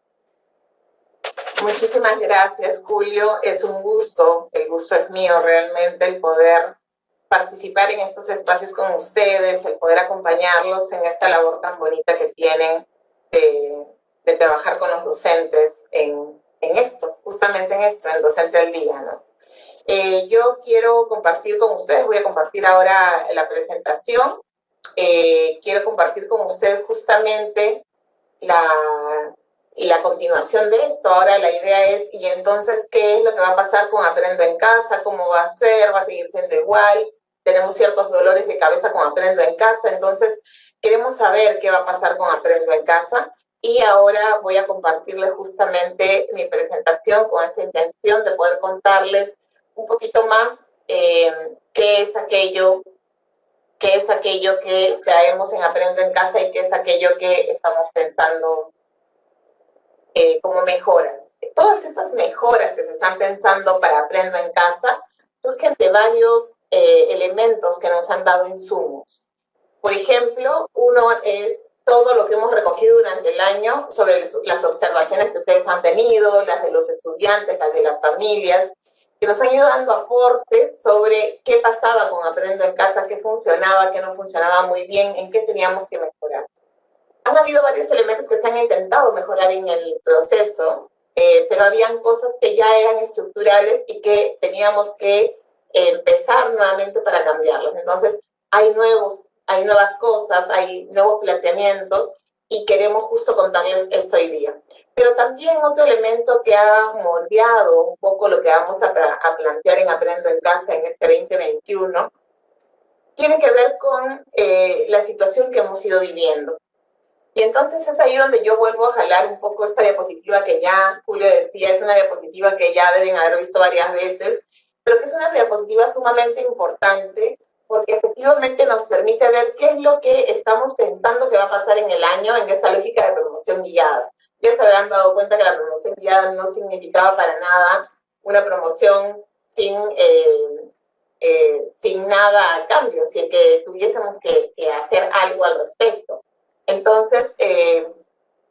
Muchísimas gracias, Julio. Es un gusto, el gusto es mío realmente, el poder participar en estos espacios con ustedes, el poder acompañarlos en esta labor tan bonita que tienen de trabajar con los docentes en esto, justamente en esto, en Docente al Día, ¿no? Yo quiero compartir con ustedes, voy a compartir ahora la presentación. Quiero compartir con ustedes justamente la continuación de esto. Ahora la idea es, y entonces, ¿qué es lo que va a pasar con Aprendo en Casa? ¿Cómo va a ser? ¿Va a seguir siendo igual? Tenemos ciertos dolores de cabeza con Aprendo en Casa, entonces queremos saber qué va a pasar con Aprendo en Casa. Y ahora voy a compartirles justamente mi presentación con esa intención de poder contarles un poquito más qué es aquello que traemos en Aprendo en Casa y qué es aquello que estamos pensando como mejoras. Todas estas mejoras que se están pensando para Aprendo en Casa surgen de varios elementos que nos han dado insumos. Por ejemplo, uno es todo lo que hemos recogido durante el año sobre las observaciones que ustedes han tenido, las de los estudiantes, las de las familias, que nos han ido dando aportes sobre qué pasaba con Aprendo en Casa, qué funcionaba, qué no funcionaba muy bien, en qué teníamos que mejorar. Han habido varios elementos que se han intentado mejorar en el proceso, pero habían cosas que ya eran estructurales y que teníamos que empezar nuevamente para cambiarlas. Entonces, hay nuevas cosas, hay nuevos planteamientos y queremos justo contarles esto hoy día. Pero también otro elemento que ha moldeado un poco lo que vamos a plantear en Aprendo en Casa en este 2021 tiene que ver con la situación que hemos ido viviendo. Y entonces es ahí donde yo vuelvo a jalar un poco esta diapositiva que ya Julio decía, es una diapositiva que ya deben haber visto varias veces, pero que es una diapositiva sumamente importante porque efectivamente nos permite ver qué es lo que estamos pensando que va a pasar en el año en esta lógica de promoción guiada. Ya se habrán dado cuenta que la promoción guiada no significaba para nada una promoción sin nada a cambio, si es que tuviésemos que hacer algo al respecto. Entonces,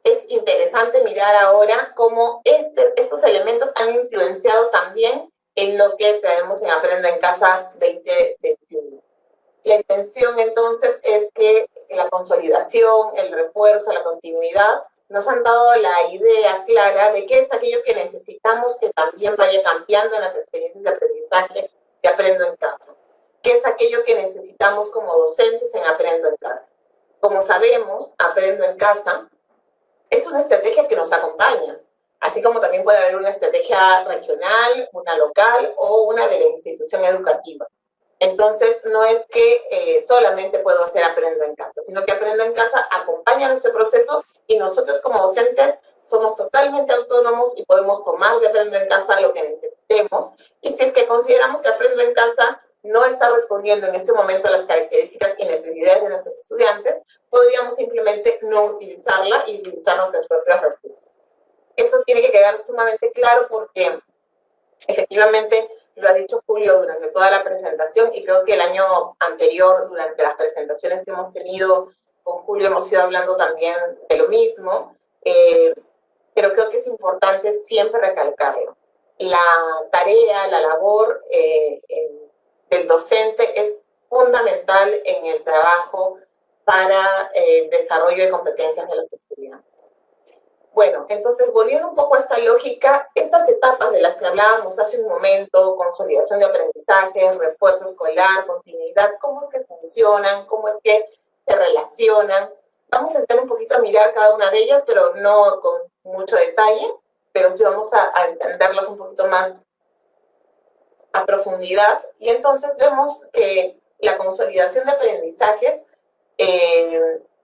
es interesante mirar ahora cómo estos elementos han influenciado también en lo que tenemos en Aprendo en Casa 2021. La intención, entonces, es que la consolidación, el refuerzo, la continuidad, nos han dado la idea clara de qué es aquello que necesitamos que también vaya cambiando en las experiencias de aprendizaje de Aprendo en Casa. ¿Qué es aquello que necesitamos como docentes en Aprendo en Casa? Como sabemos, Aprendo en Casa es una estrategia que nos acompaña, así como también puede haber una estrategia regional, una local o una de la institución educativa. Entonces, no es que solamente puedo hacer Aprendo en Casa, sino que Aprendo en Casa acompaña nuestro proceso y nosotros como docentes somos totalmente autónomos y podemos tomar de Aprendo en Casa lo que necesitemos. Y si es que consideramos que Aprendo en Casa no está respondiendo en este momento a las características y necesidades de nuestros estudiantes, podríamos simplemente no utilizarla y utilizar nuestros propios recursos. Eso tiene que quedar sumamente claro porque efectivamente lo ha dicho Julio durante toda la presentación y creo que el año anterior, durante las presentaciones que hemos tenido con Julio, hemos ido hablando también de lo mismo, pero creo que es importante siempre recalcarlo. La tarea, la labor del docente es fundamental en el trabajo para el desarrollo de competencias de los estudiantes. Bueno, entonces, volviendo un poco a esta lógica, estas etapas de las que hablábamos hace un momento, consolidación de aprendizaje, refuerzo escolar, continuidad, ¿cómo es que funcionan? ¿Cómo es que se relacionan? Vamos a entrar un poquito a mirar cada una de ellas, pero no con mucho detalle, pero sí vamos a entenderlas un poquito más a profundidad. Y entonces vemos que la consolidación de aprendizajes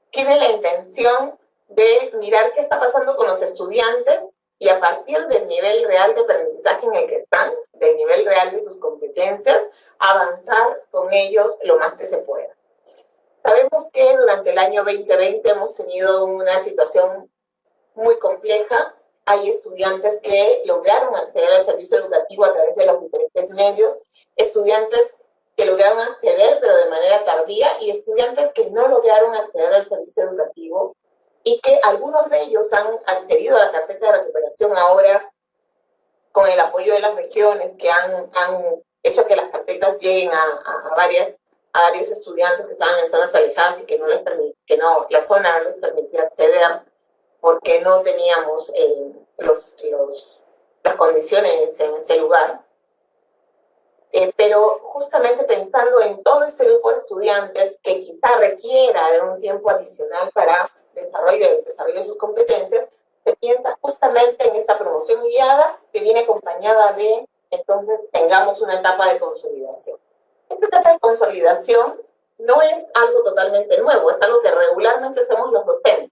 tiene la intención de mirar qué está pasando con los estudiantes y a partir del nivel real de aprendizaje en el que están, del nivel real de sus competencias, avanzar con ellos lo más que se pueda. Sabemos que durante el año 2020 hemos tenido una situación muy compleja. Hay estudiantes que lograron acceder al servicio educativo a través de los diferentes medios, estudiantes que lograron acceder pero de manera tardía y estudiantes que no lograron acceder al servicio educativo y que algunos de ellos han accedido a la carpeta de recuperación ahora con el apoyo de las regiones que han hecho que las carpetas lleguen a varios estudiantes que estaban en zonas alejadas y que la zona no les permitía acceder porque no teníamos las condiciones en ese lugar. Pero justamente pensando en todo ese grupo de estudiantes que quizá requiera de un tiempo adicional para desarrollo de sus competencias, se piensa justamente en esta promoción guiada que viene acompañada de, entonces, tengamos una etapa de consolidación. Esta etapa de consolidación no es algo totalmente nuevo, es algo que regularmente hacemos los docentes.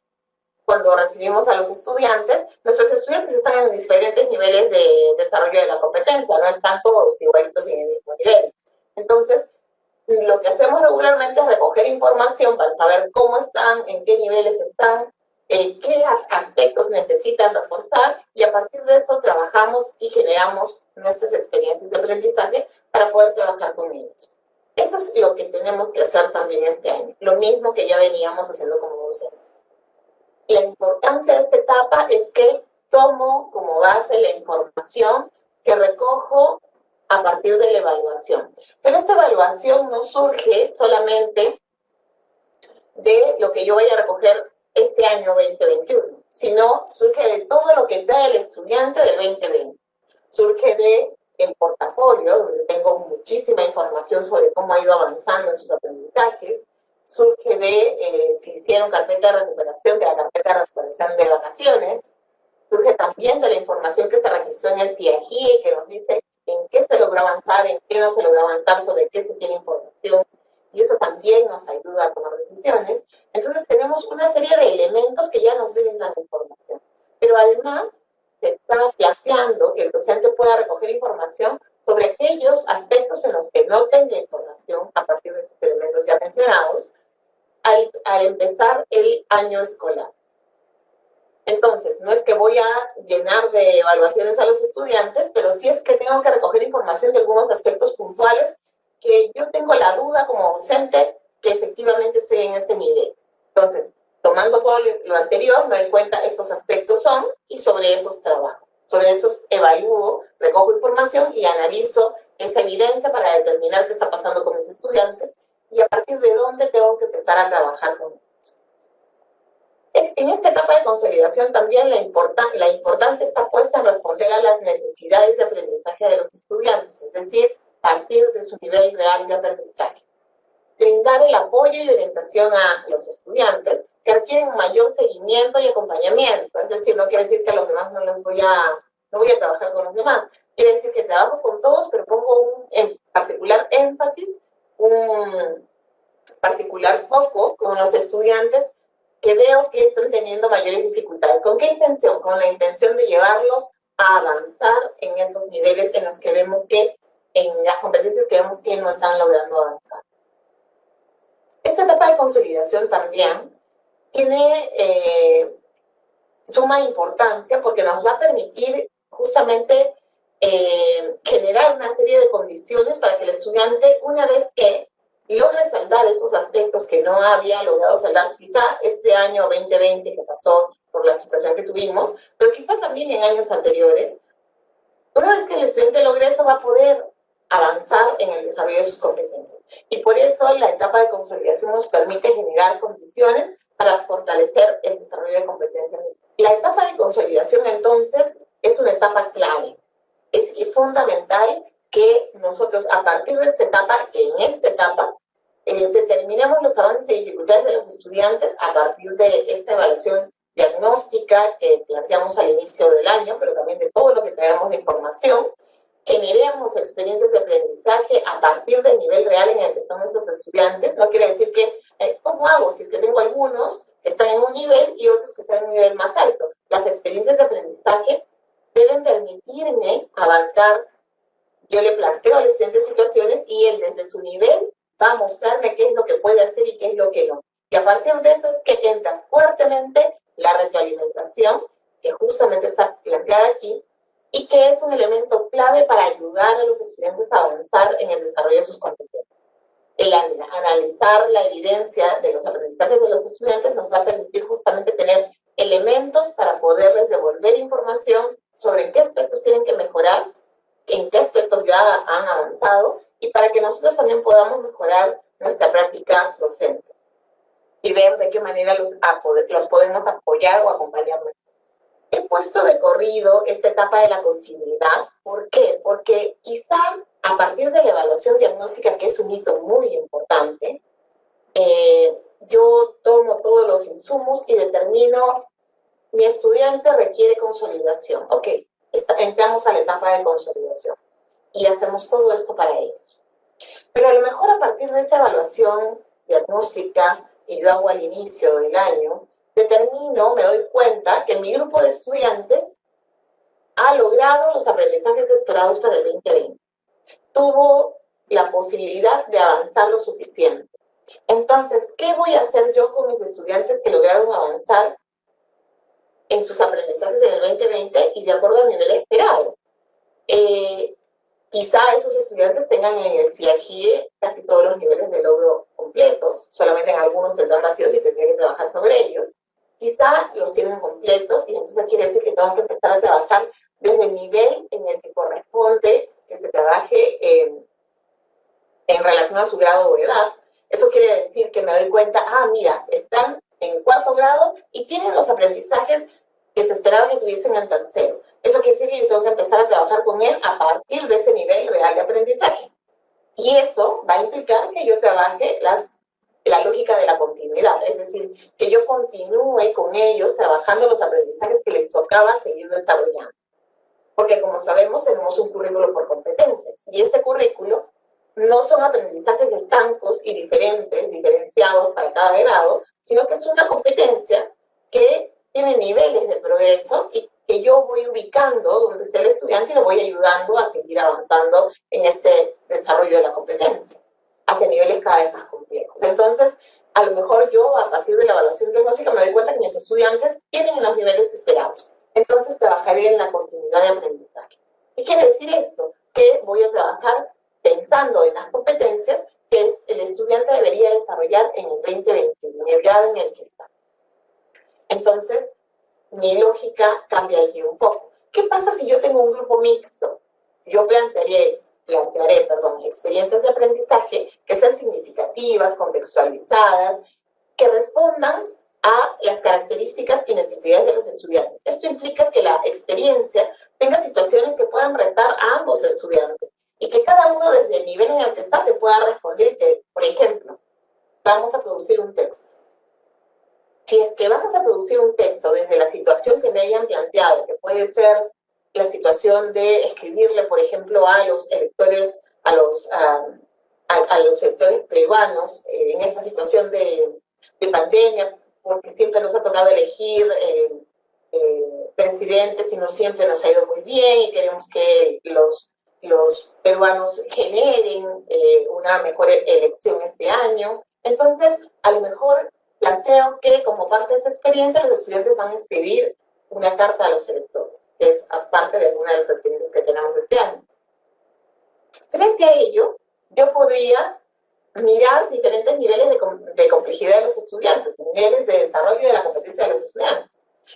Cuando recibimos a los estudiantes, nuestros estudiantes están en diferentes niveles de desarrollo de la competencia, no están todos igualitos en el mismo nivel. Entonces, lo que hacemos regularmente es recoger información para saber cómo están, en qué niveles están, qué aspectos necesitan reforzar, y a partir de eso trabajamos y generamos nuestras experiencias de aprendizaje para poder trabajar con ellos. Eso es lo que tenemos que hacer también este año, lo mismo que ya veníamos haciendo como docentes. La importancia de esta etapa es que tomo como base la información que recojo a partir de la evaluación. Pero esta evaluación no surge solamente de lo que yo vaya a recoger este año 2021, sino surge de todo lo que trae el estudiante del 2020. Surge del portafolio, donde tengo muchísima información sobre cómo ha ido avanzando en sus aprendizajes. Surge de si hicieron carpeta de recuperación, de la carpeta de recuperación de vacaciones. Surge también de la información que se registró en el CIAGIE, que nos dice en qué se logró avanzar, en qué no se logró avanzar, sobre qué se tiene información. Y eso también nos ayuda a tomar decisiones. Entonces tenemos una serie de elementos que ya nos brindan información. Pero además se está planteando que el docente pueda recoger información sobre aquellos aspectos en los que no tenga información a partir de estos elementos ya mencionados al empezar el año escolar. Entonces, no es que voy a llenar de evaluaciones a los estudiantes, pero sí es que tengo que recoger información de algunos aspectos puntuales que yo tengo la duda como docente que efectivamente estoy en ese nivel. Entonces, tomando todo lo anterior, me doy cuenta estos aspectos son y sobre esos trabajo. Sobre esos evalúo, recojo información y analizo esa evidencia para determinar qué está pasando con mis estudiantes y a partir de dónde tengo que empezar a trabajar con ellos. En esta etapa de consolidación también la importancia está puesta en responder a las necesidades de aprendizaje de los estudiantes, es decir, partir de su nivel real de aprendizaje. Brindar el apoyo y orientación a los estudiantes que requieren mayor seguimiento y acompañamiento. Es decir, no quiere decir que a los demás no voy a trabajar con los demás. Quiere decir que trabajo con todos, pero pongo en particular énfasis, un particular foco con los estudiantes que veo que están teniendo mayores dificultades. ¿Con qué intención? Con la intención de llevarlos a avanzar en esos niveles en los que vemos que, en las competencias que vemos que no están logrando avanzar. Esta etapa de consolidación también tiene suma importancia porque nos va a permitir justamente generar una serie de condiciones para que el estudiante, una vez que logre saldar esos aspectos que no había logrado saldar, quizá este año 2020 que pasó por la situación que tuvimos, pero quizá también en años anteriores, una vez que el estudiante logre eso va a poder avanzar en el desarrollo de sus competencias. Y por eso la etapa de consolidación nos permite generar condiciones para fortalecer el desarrollo de competencias. La etapa de consolidación, entonces, es una etapa clave. Es fundamental que nosotros, a partir de esta etapa, determinemos los avances y dificultades de los estudiantes a partir de esta evaluación diagnóstica que planteamos al inicio del año, pero también de todo lo que traemos de información. Generemos experiencias de aprendizaje a partir del nivel real en el que están esos estudiantes. No quiere decir que, ¿cómo hago? Si es que tengo algunos que están en un nivel y otros que están en un nivel más alto. Las experiencias de aprendizaje deben permitirme abarcar. Yo le planteo al estudiante situaciones y él desde su nivel va a mostrarme qué es lo que puede hacer y qué es lo que no. Y a partir de eso es que entra fuertemente la retroalimentación, que justamente está planteada aquí, y que es un elemento clave para ayudar a los estudiantes a avanzar en el desarrollo de sus competencias. El analizar la evidencia de los aprendizajes de los estudiantes nos va a permitir justamente tener elementos para poderles devolver información sobre en qué aspectos tienen que mejorar, en qué aspectos ya han avanzado, y para que nosotros también podamos mejorar nuestra práctica docente y ver de qué manera los podemos apoyar o acompañar mejor. He puesto de corrido esta etapa de la continuidad. ¿Por qué? Porque quizá a partir de la evaluación diagnóstica, que es un hito muy importante, yo tomo todos los insumos y determino, mi estudiante requiere consolidación. Ok, entramos a la etapa de consolidación y hacemos todo esto para ellos. Pero a lo mejor a partir de esa evaluación diagnóstica que yo hago al inicio del año, me doy cuenta que mi grupo de estudiantes ha logrado los aprendizajes esperados para el 2020. Tuvo la posibilidad de avanzar lo suficiente. Entonces, ¿qué voy a hacer yo con mis estudiantes que lograron avanzar en sus aprendizajes en el 2020 y de acuerdo al nivel esperado? Quizá esos estudiantes tengan en el CIAGIE casi todos los niveles de logro completos, solamente en algunos tendrán vacíos y tendré que trabajar sobre ellos. Quizá los tienen completos y entonces quiere decir que tengo que empezar a trabajar desde el nivel en el que corresponde que se trabaje en relación a su grado o edad. Eso quiere decir que me doy cuenta, mira, están en cuarto grado y tienen los aprendizajes que se esperaba que tuviesen en tercero. Eso quiere decir que yo tengo que empezar a trabajar con él a partir de ese nivel real de aprendizaje. Y eso va a implicar que yo trabaje la lógica de la continuidad, es decir, que yo continúe con ellos trabajando los aprendizajes que les tocaba seguir desarrollando. Porque como sabemos, tenemos un currículo por competencias, y este currículo no son aprendizajes estancos y diferenciados para cada grado, sino que es una competencia que tiene niveles de progreso y que yo voy ubicando donde esté el estudiante y lo voy ayudando a seguir avanzando en este desarrollo de la competencia hacia niveles cada vez más complejos. Entonces, a lo mejor yo, a partir de la evaluación diagnóstica, me doy cuenta que mis estudiantes tienen los niveles esperados. Entonces, trabajaré en la continuidad de aprendizaje. ¿Qué quiere decir eso? Que voy a trabajar pensando en las competencias que el estudiante debería desarrollar en el 2021, en el grado en el que está. Entonces, mi lógica cambia allí un poco. ¿Qué pasa si yo tengo un grupo mixto? Yo plantearé experiencias de aprendizaje que sean significativas, contextualizadas, que respondan a las características y necesidades de los estudiantes. Esto implica que la experiencia tenga situaciones que puedan retar a ambos estudiantes y que cada uno desde el nivel en el que está te pueda responder. Por ejemplo, vamos a producir un texto. Si es que vamos a producir un texto desde la situación que me hayan planteado, que puede ser la situación de escribirle, por ejemplo, a los electores, a los electores peruanos, en esta situación de pandemia, porque siempre nos ha tocado elegir presidentes y no siempre nos ha ido muy bien y queremos que los peruanos generen una mejor elección este año. Entonces, a lo mejor planteo que como parte de esa experiencia los estudiantes van a escribir una carta a los electores, que es parte de alguna de las experiencias que tenemos este año. Frente a ello, yo podría mirar diferentes niveles de complejidad de los estudiantes, niveles de desarrollo de la competencia de los estudiantes.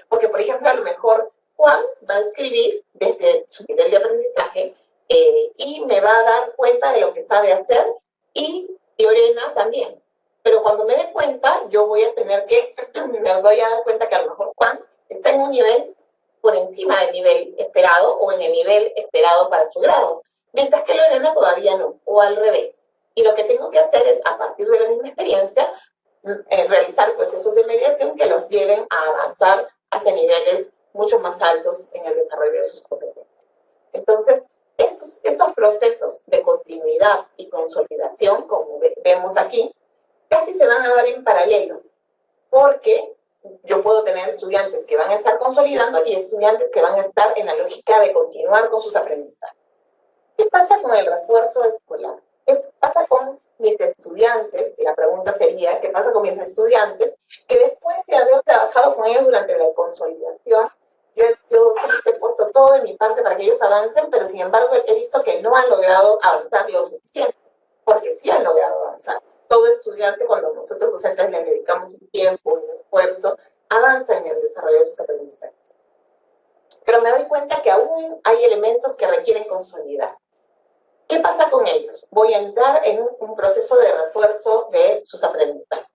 Porque, por ejemplo, a lo mejor Juan va a escribir desde su nivel de aprendizaje y me va a dar cuenta de lo que sabe hacer, y Lorena también. Pero cuando me dé cuenta, me voy a dar cuenta que a lo mejor Juan está en un nivel por encima del nivel esperado o en el nivel esperado para su grado, mientras que Lorena todavía no, o al revés. Y lo que tengo que hacer es, a partir de la misma experiencia, realizar procesos de mediación que los lleven a avanzar hacia niveles mucho más altos en el desarrollo de sus competencias. Entonces, estos procesos de continuidad y consolidación, como vemos aquí, casi se van a dar en paralelo, porque yo puedo tener estudiantes que van a estar consolidando y estudiantes que van a estar en la lógica de continuar con sus aprendizajes. ¿Qué pasa con el refuerzo escolar? ¿Qué pasa con mis estudiantes? Y la pregunta sería, ¿qué pasa con mis estudiantes que después de haber trabajado con ellos durante la consolidación. Yo siempre he puesto todo de mi parte para que ellos avancen, pero sin embargo he visto que no han logrado avanzar lo suficiente, porque sí han logrado avanzar. Todo estudiante, cuando nosotros docentes le dedicamos un tiempo, un esfuerzo, avanza en el desarrollo de sus aprendizajes. Pero me doy cuenta que aún hay elementos que requieren consolidar. ¿Qué pasa con ellos? Voy a entrar en un proceso de refuerzo de sus aprendizajes,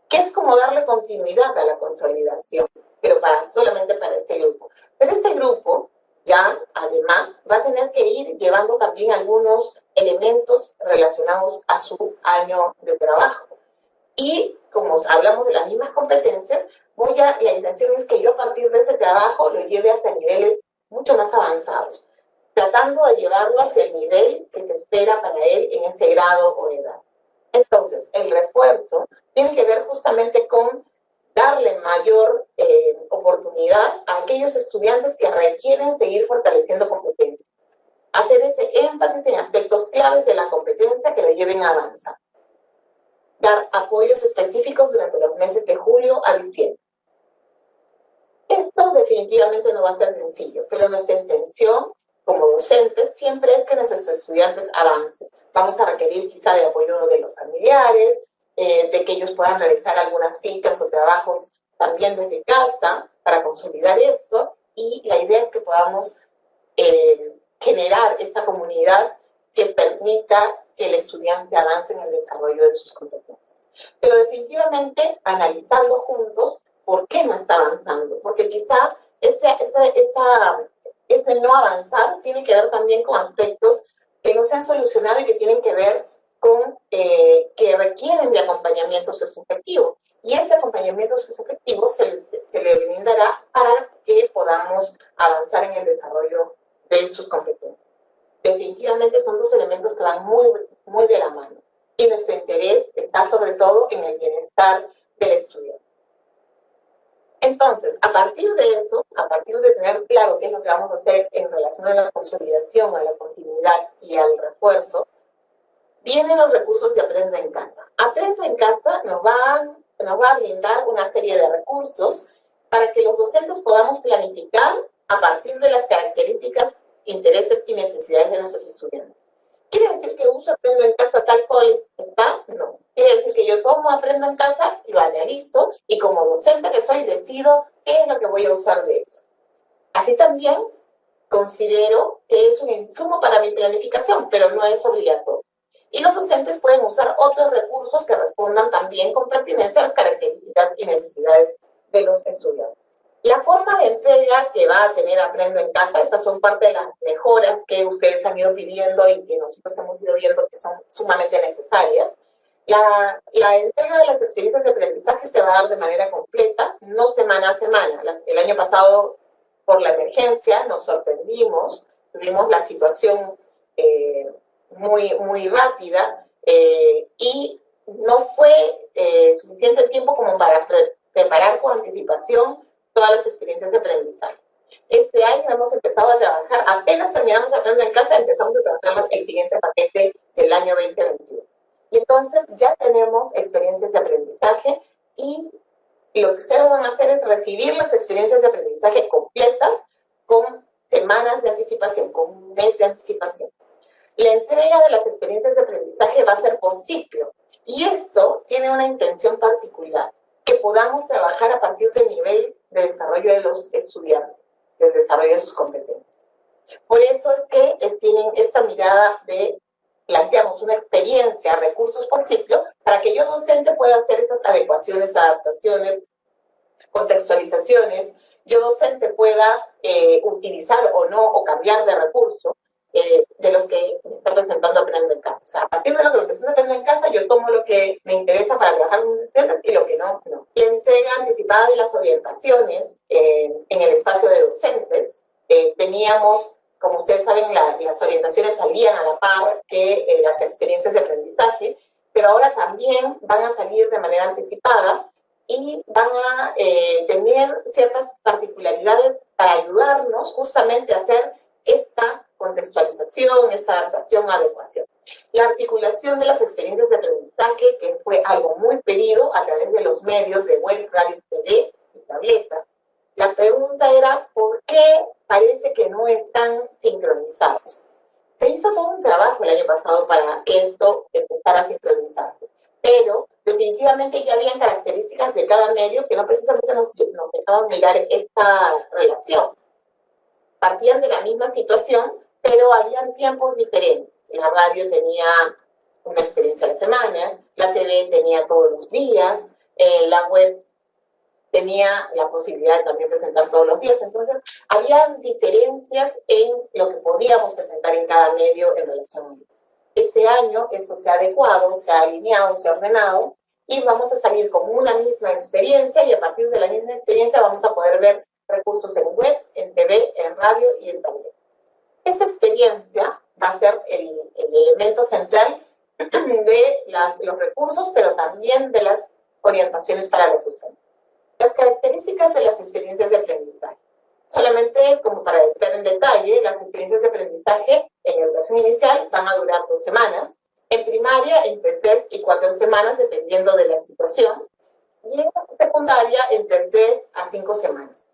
que es como darle continuidad a la consolidación, pero solamente para este grupo. Pero este grupo ya, además, va a tener que ir llevando también algunos elementos relacionados a su año de trabajo. Y como hablamos de las mismas competencias, la intención es que yo a partir de ese trabajo lo lleve hacia niveles mucho más avanzados, tratando de llevarlo hacia el nivel que se espera para él en ese grado o edad. Entonces, el refuerzo tiene que ver justamente con darle mayor oportunidad a aquellos estudiantes que requieren seguir fortaleciendo competencias. Hacer ese énfasis en aspectos claves de la competencia que lo lleven a avanzar. Dar apoyos específicos durante los meses de julio a diciembre. Esto definitivamente no va a ser sencillo, pero nuestra intención como docentes siempre es que nuestros estudiantes avancen. Vamos a requerir quizá de apoyo de los familiares, de que ellos puedan realizar algunas fichas o trabajos también desde casa para consolidar esto, y la idea es que podamos generar esta comunidad que permita que el estudiante avance en el desarrollo de sus competencias. Pero definitivamente analizando juntos por qué no está avanzando, porque quizá ese no avanzar tiene que ver también con aspectos que no se han solucionado y que tienen que ver con que requieren de acompañamiento socioafectivo. Y ese acompañamiento socioafectivo se le brindará para que podamos avanzar en el desarrollo de sus competencias. Definitivamente son dos elementos que van muy de la mano. Y nuestro interés está sobre todo en el bienestar del estudiante. Entonces, a partir de eso, a partir de tener claro qué es lo que vamos a hacer en relación a la consolidación, a la continuidad y al refuerzo, vienen los recursos de Aprendo en Casa. Aprendo en Casa nos va a brindar una serie de recursos para que los docentes podamos planificar a partir de las características, intereses y necesidades de nuestros estudiantes. ¿Quiere decir que uso Aprendo en Casa tal cual está? No. Quiere decir que yo tomo Aprendo en Casa, lo analizo y como docente que soy decido qué es lo que voy a usar de eso. Así también considero que es un insumo para mi planificación, pero no es obligatorio. Y los docentes pueden usar otros recursos que respondan también con pertinencia a las características y necesidades de los estudiantes. La forma de entrega que va a tener Aprendo en Casa, estas son parte de las mejoras que ustedes han ido pidiendo y que nosotros hemos ido viendo que son sumamente necesarias. La entrega de las experiencias de aprendizaje se va a dar de manera completa, no semana a semana. El año pasado, por la emergencia, nos sorprendimos, tuvimos la situación muy rápida y no fue suficiente tiempo como para preparar con anticipación todas las experiencias de aprendizaje. Este año hemos empezado a trabajar, apenas terminamos Aprendo en Casa, empezamos a trabajar el siguiente paquete del año 2021. Y entonces ya tenemos experiencias de aprendizaje y lo que ustedes van a hacer es recibir las experiencias de aprendizaje completas con semanas de anticipación, con un mes de anticipación. La entrega de las experiencias de aprendizaje va a ser por ciclo y esto tiene una intención particular, que podamos trabajar a partir del nivel de desarrollo de los estudiantes, del desarrollo de sus competencias. Por eso es que tienen esta mirada de planteamos una experiencia, recursos por ciclo, para que yo docente pueda hacer estas adecuaciones, adaptaciones, contextualizaciones, yo docente pueda utilizar o no, o cambiar de recurso de los que me están presentando Aprendo en Casa. O sea, a partir de lo que me presenta Aprendo en Casa, yo tomo lo que me interesa para trabajar con mis estudiantes y lo que no, no. La entrega anticipada de las orientaciones en el espacio de docentes, teníamos, como ustedes saben, las orientaciones salían a la par que las experiencias de aprendizaje, pero ahora también van a salir de manera anticipada y van a tener ciertas particularidades para ayudarnos justamente a hacer esta contextualización, esta adaptación, adecuación. La articulación de las experiencias de aprendizaje, que fue algo muy pedido a través de los medios de web, radio, TV y tableta, medio que no precisamente nos dejaban mirar esta relación. Partían de la misma situación, pero habían tiempos diferentes. La radio tenía una experiencia a la semana, la TV tenía todos los días, la web tenía la posibilidad de también presentar todos los días. Entonces, había diferencias en lo que podíamos presentar en cada medio en relación a ello. Este año esto se ha adecuado, se ha alineado, se ha ordenado, y vamos a salir con una misma experiencia, y a partir de la misma experiencia vamos a poder ver recursos en web, en TV, en radio y en tablet. Esta experiencia va a ser el elemento central de los recursos, pero también de las orientaciones para los docentes. Las características de las experiencias de aprendizaje. Solamente como para entrar en detalle, las experiencias de aprendizaje en educación inicial van a durar 2 semanas, en primaria entre 3 y 4 semanas, dependiendo de la situación, y en secundaria entre 3 a 5 semanas.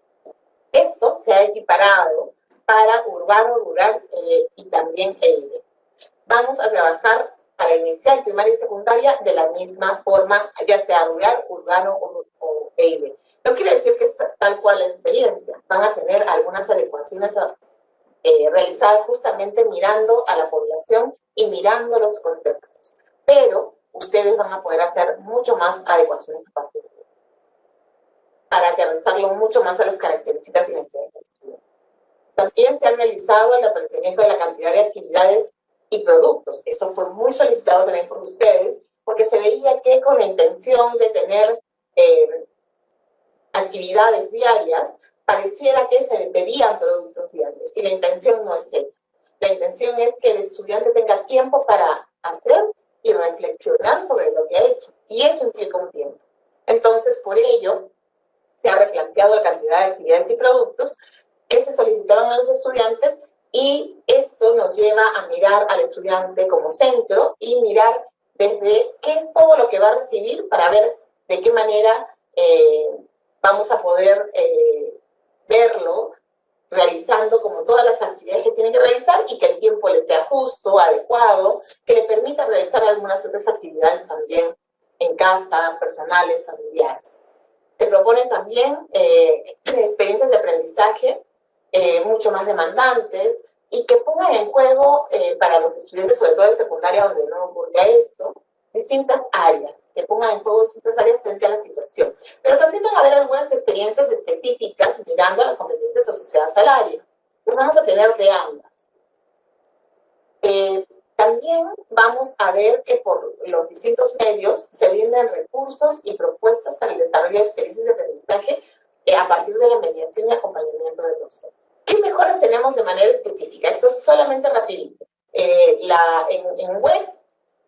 Esto se ha equiparado para urbano, rural y también EIVE. Vamos a trabajar para inicial, primaria y secundaria de la misma forma, ya sea rural, urbano o EIVE. No quiere decir que es tal cual la experiencia. Van a tener algunas adecuaciones realizadas justamente mirando a la población y mirando los contextos. Pero ustedes van a poder hacer mucho más adecuaciones a partir de ello, para aterrizarlo mucho más a las características y necesidades del estudiante. También se ha realizado el replanteamiento de la cantidad de actividades y productos. Eso fue muy solicitado también por ustedes, porque se veía que con la intención de tener actividades diarias, pareciera que se pedían productos diarios, y la intención no es esa. La intención es que el estudiante tenga tiempo para hacer y reflexionar sobre lo que ha hecho, y eso implica un tiempo. Entonces, por ello, se ha replanteado la cantidad de actividades y productos que se solicitaban a los estudiantes, y esto nos lleva a mirar al estudiante como centro y mirar desde qué es todo lo que va a recibir, para ver de qué manera vamos a poder verlo realizando como todas las actividades que tiene que realizar, y que el tiempo le sea justo, adecuado, que le permita realizar algunas otras actividades también en casa, personales, familiares. Se proponen también experiencias de aprendizaje mucho más demandantes, y que pongan en juego para los estudiantes, sobre todo de secundaria, donde no ocurre esto, distintas áreas, que pongan en juego distintas áreas frente a la situación. Pero también van a haber algunas experiencias específicas mirando a las competencias asociadas al área. Pues vamos a tener de ambas. También vamos a ver que por los distintos medios se brindan recursos y propuestas para el desarrollo de experiencias de aprendizaje a partir de la mediación y acompañamiento del docente. ¿Qué mejoras tenemos de manera específica? Esto es solamente rapidito. En web,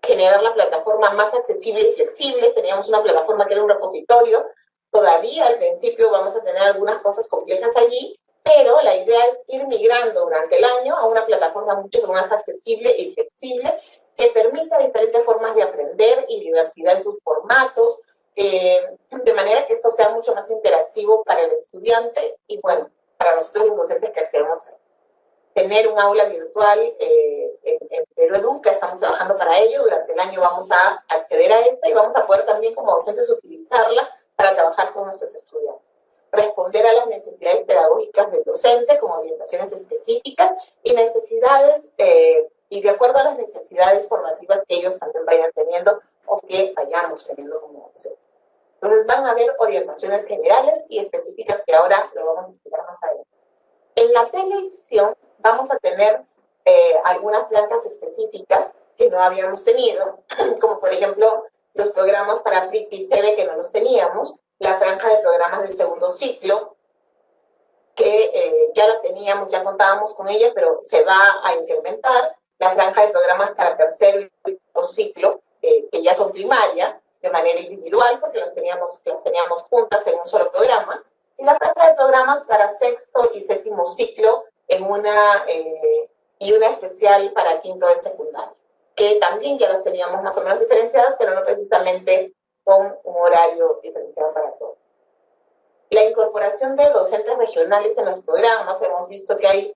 generar la plataforma más accesible y flexible. Teníamos una plataforma que era un repositorio. Todavía al principio vamos a tener algunas cosas complejas allí, pero la idea es ir migrando durante el año a una plataforma mucho más accesible y flexible, que permita diferentes formas de aprender y diversidad en sus formatos, de manera que esto sea mucho más interactivo para el estudiante y, bueno, para nosotros los docentes que hacemos tener un aula virtual en Perú Educa. Estamos trabajando para ello. Durante el año vamos a acceder a esta, y vamos a poder también como docentes utilizarla para trabajar con nuestros estudiantes. Responder a las necesidades pedagógicas del docente con orientaciones específicas y necesidades, y de acuerdo a las necesidades formativas que ellos también vayan teniendo o que vayamos teniendo como docentes. Entonces van a haber orientaciones generales y específicas que ahora lo vamos a explicar más adelante. En la televisión vamos a tener algunas plantas específicas que no habíamos tenido, como por ejemplo los programas para PRIT y CB, que no los teníamos, la franja de programas del segundo ciclo, que ya la teníamos, ya contábamos con ella, pero se va a incrementar, la franja de programas para tercero y cuarto ciclo, que ya son primaria, de manera individual, porque las teníamos juntas en un solo programa, y la franja de programas para sexto y séptimo ciclo y una especial para quinto de secundaria, que también ya las teníamos más o menos diferenciadas, pero no precisamente con un horario diferenciado para todos. La incorporación de docentes regionales en los programas, hemos visto que hay,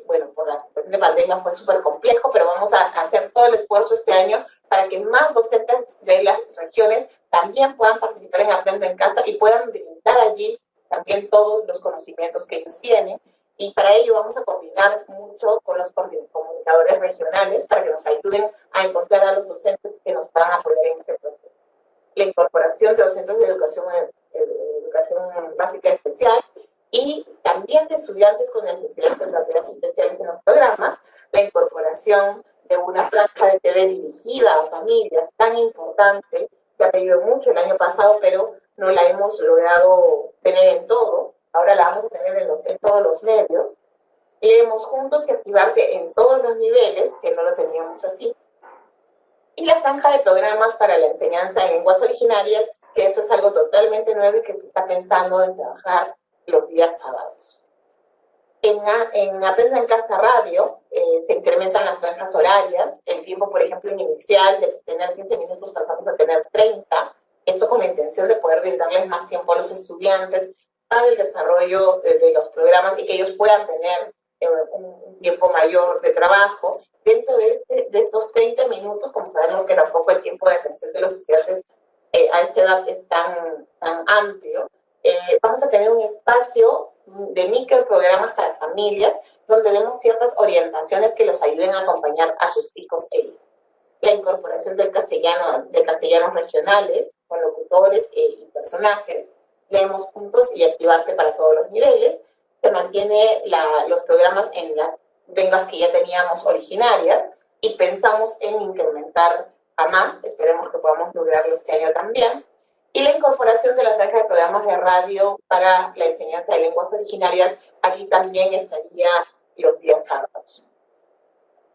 bueno, por la situación de pandemia fue súper complejo, pero vamos a hacer todo el esfuerzo este año para que más docentes de las regiones también puedan participar en Aprendo en Casa y puedan brindar allí también todos los conocimientos que ellos tienen. Y para ello vamos a coordinar mucho con los comunicadores regionales para que nos ayuden a encontrar a los docentes que nos puedan apoyar en este proceso. La incorporación de docentes de educación básica especial y también de estudiantes con necesidades educativas especiales en los programas, la incorporación de una franja de TV dirigida a familias tan importante, que ha pedido mucho el año pasado, pero no la hemos logrado tener en todos. Ahora la vamos a tener en todos los medios. Leemos juntos y activarte en todos los niveles, que no lo teníamos así. Y la franja de programas para la enseñanza en lenguas originarias, que eso es algo totalmente nuevo y que se está pensando en trabajar los días sábados. En Aprendo en Casa Radio se incrementan las franjas horarias, el tiempo, por ejemplo, inicial de tener 15 minutos pasamos a tener 30, esto con la intención de poder brindarles más tiempo a los estudiantes para el desarrollo de los programas y que ellos puedan tener un tiempo mayor de trabajo. Dentro de estos 30 minutos, como sabemos que tampoco el tiempo de atención de los estudiantes a esta edad es tan amplio, vamos a tener un espacio de microprogramas para familias donde demos ciertas orientaciones que los ayuden a acompañar a sus hijos e hijas. La incorporación de castellanos regionales con locutores y personajes. Leemos juntos y activarte para todos los niveles. Se mantiene los programas en las lenguas que ya teníamos originarias y pensamos en incrementar a más. Esperemos que podamos lograrlo este año también. Y la incorporación de la franja de programas de radio para la enseñanza de lenguas originarias, aquí también estaría los días sábados.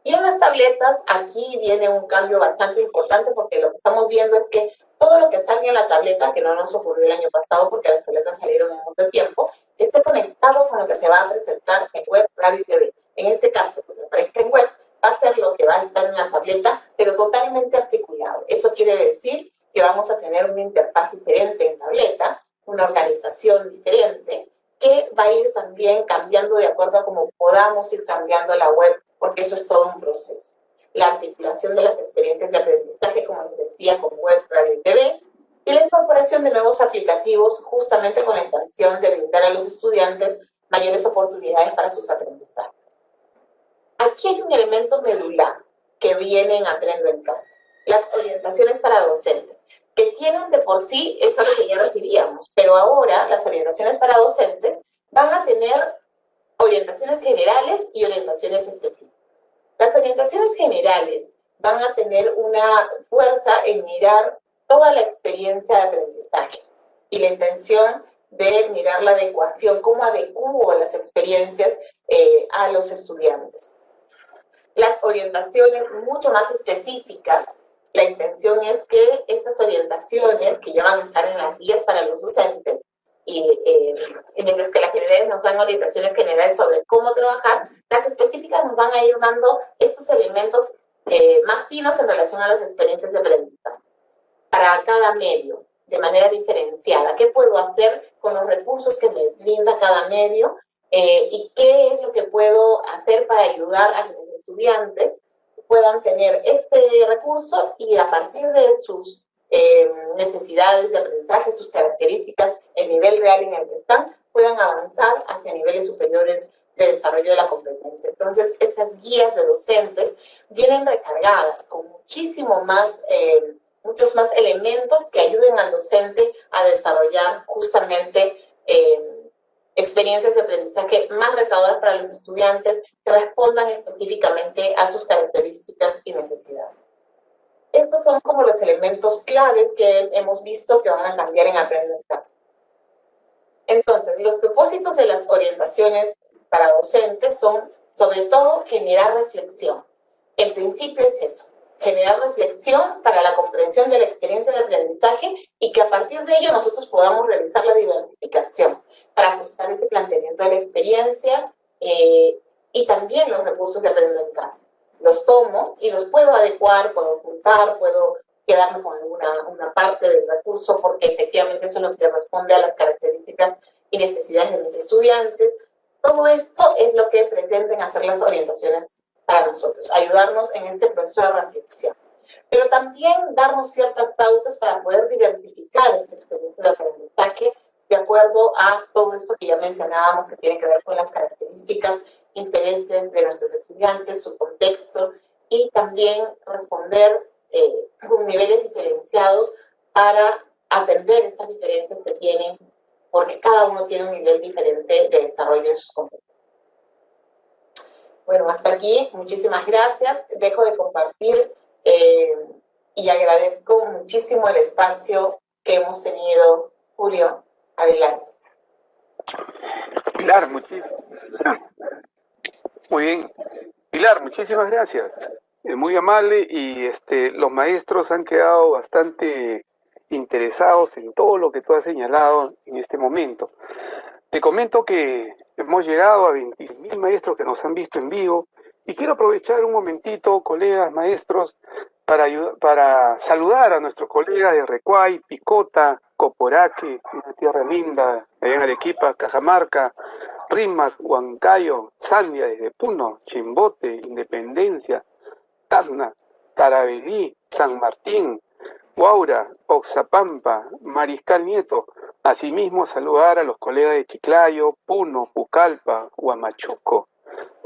Y en las tabletas, aquí viene un cambio bastante importante porque lo que estamos viendo es que todo lo que salga en la tableta, que no nos ocurrió el año pasado porque las tabletas salieron en mucho tiempo, esté conectado con lo que se va a presentar en web, radio y TV. En este caso, lo que aparezca en web va a ser lo que va a estar en la tableta, pero totalmente articulado. Eso quiere decir que vamos a tener una interfaz diferente en tableta, una organización diferente, que va a ir también cambiando de acuerdo a cómo podamos ir cambiando la web, porque eso es todo un proceso. La articulación de las experiencias de aprendizaje, como les decía, con web, radio y TV, y la incorporación de nuevos aplicativos justamente con la intención de brindar a los estudiantes mayores oportunidades para sus aprendizajes. Aquí hay un elemento medular que viene en Aprendo en Casa, las orientaciones para docentes, que tienen de por sí eso lo que ya recibíamos, pero ahora las orientaciones para docentes van a tener orientaciones generales y orientaciones específicas. Las orientaciones generales van a tener una fuerza en mirar toda la experiencia de aprendizaje y la intención de mirar la adecuación, cómo adecuo las experiencias a los estudiantes. Las orientaciones mucho más específicas, la intención es que estas orientaciones que ya van a estar en las guías para los docentes, y mientras que las generales nos dan orientaciones generales sobre cómo trabajar, las específicas nos van a ir dando estos elementos más finos en relación a las experiencias de aprendizaje. Para cada medio, de manera diferenciada, ¿qué puedo hacer con los recursos que me brinda cada medio? Y qué es lo que puedo hacer para ayudar a que los estudiantes puedan tener este recurso y a partir de sus necesidades de aprendizaje, sus características, el nivel real en el que están, puedan avanzar hacia niveles superiores de desarrollo de la competencia. Entonces, estas guías de docentes vienen recargadas con muchísimo más, muchos más elementos que ayuden al docente a desarrollar justamente experiencias de aprendizaje más retadoras para los estudiantes que respondan específicamente a sus características y necesidades. Estos son como los elementos claves que hemos visto que van a cambiar en Aprendo en Casa. Entonces, los propósitos de las orientaciones para docentes son, sobre todo, generar reflexión. El principio es eso, generar reflexión para la comprensión de la experiencia de aprendizaje y que a partir de ello nosotros podamos realizar la diversificación para ajustar ese planteamiento de la experiencia y también los recursos de Aprendo en Casa. Los tomo y los puedo adecuar, puedo ocultar, puedo quedarme con una parte del recurso porque efectivamente eso es lo que responde a las características y necesidades de mis estudiantes. Todo esto es lo que pretenden hacer las orientaciones para nosotros, ayudarnos en este proceso de reflexión. pero también darnos ciertas pautas para poder diversificar esta experiencia de aprendizaje de acuerdo a todo esto que ya mencionábamos, que tiene que ver con las características, intereses de nuestros estudiantes, su contexto, y también responder con niveles diferenciados para atender estas diferencias que tienen, porque cada uno tiene un nivel diferente de desarrollo de sus competencias. Bueno, hasta aquí, muchísimas gracias. Dejo de compartir y agradezco muchísimo el espacio que hemos tenido. Julio, adelante. Pilar, muy bien. Pilar, muchísimas gracias. Muy amable, y los maestros han quedado bastante interesados en todo lo que tú has señalado en este momento. Te comento que hemos llegado a 20.000 maestros que nos han visto en vivo, y quiero aprovechar un momentito, colegas maestros, para saludar a nuestros colegas de Recuay, Picota, Coporaque, una tierra linda, allá en Arequipa, Cajamarca, Rímac, Huancayo, Sandia desde Puno, Chimbote, Independencia, Tacna, Tarabelí, San Martín, Huaura, Oxapampa, Mariscal Nieto. Asimismo, saludar a los colegas de Chiclayo, Puno, Pucallpa, Huamachuco.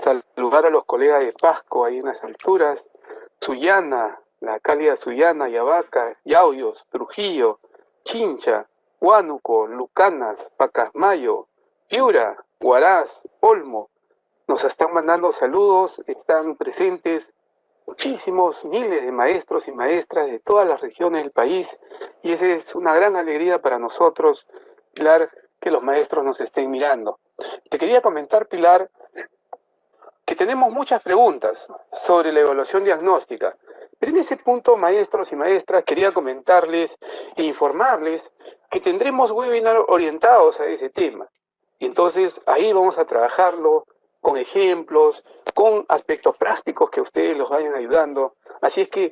Saludar a los colegas de Pasco, ahí en las alturas, Sullana, la cálida Sullana, Yavaca, Yauyos, Trujillo, Chincha, Huánuco, Lucanas, Pacasmayo, Piura, Huaraz, Olmo. Nos están mandando saludos, están presentes muchísimos, miles de maestros y maestras de todas las regiones del país, y esa es una gran alegría para nosotros, Pilar, que los maestros nos estén mirando. Te quería comentar, Pilar, que tenemos muchas preguntas sobre la evaluación diagnóstica, pero en ese punto, maestros y maestras, quería comentarles e informarles que tendremos webinars orientados a ese tema, y entonces ahí vamos a trabajarlo con ejemplos, con aspectos prácticos que ustedes los vayan ayudando. Así es que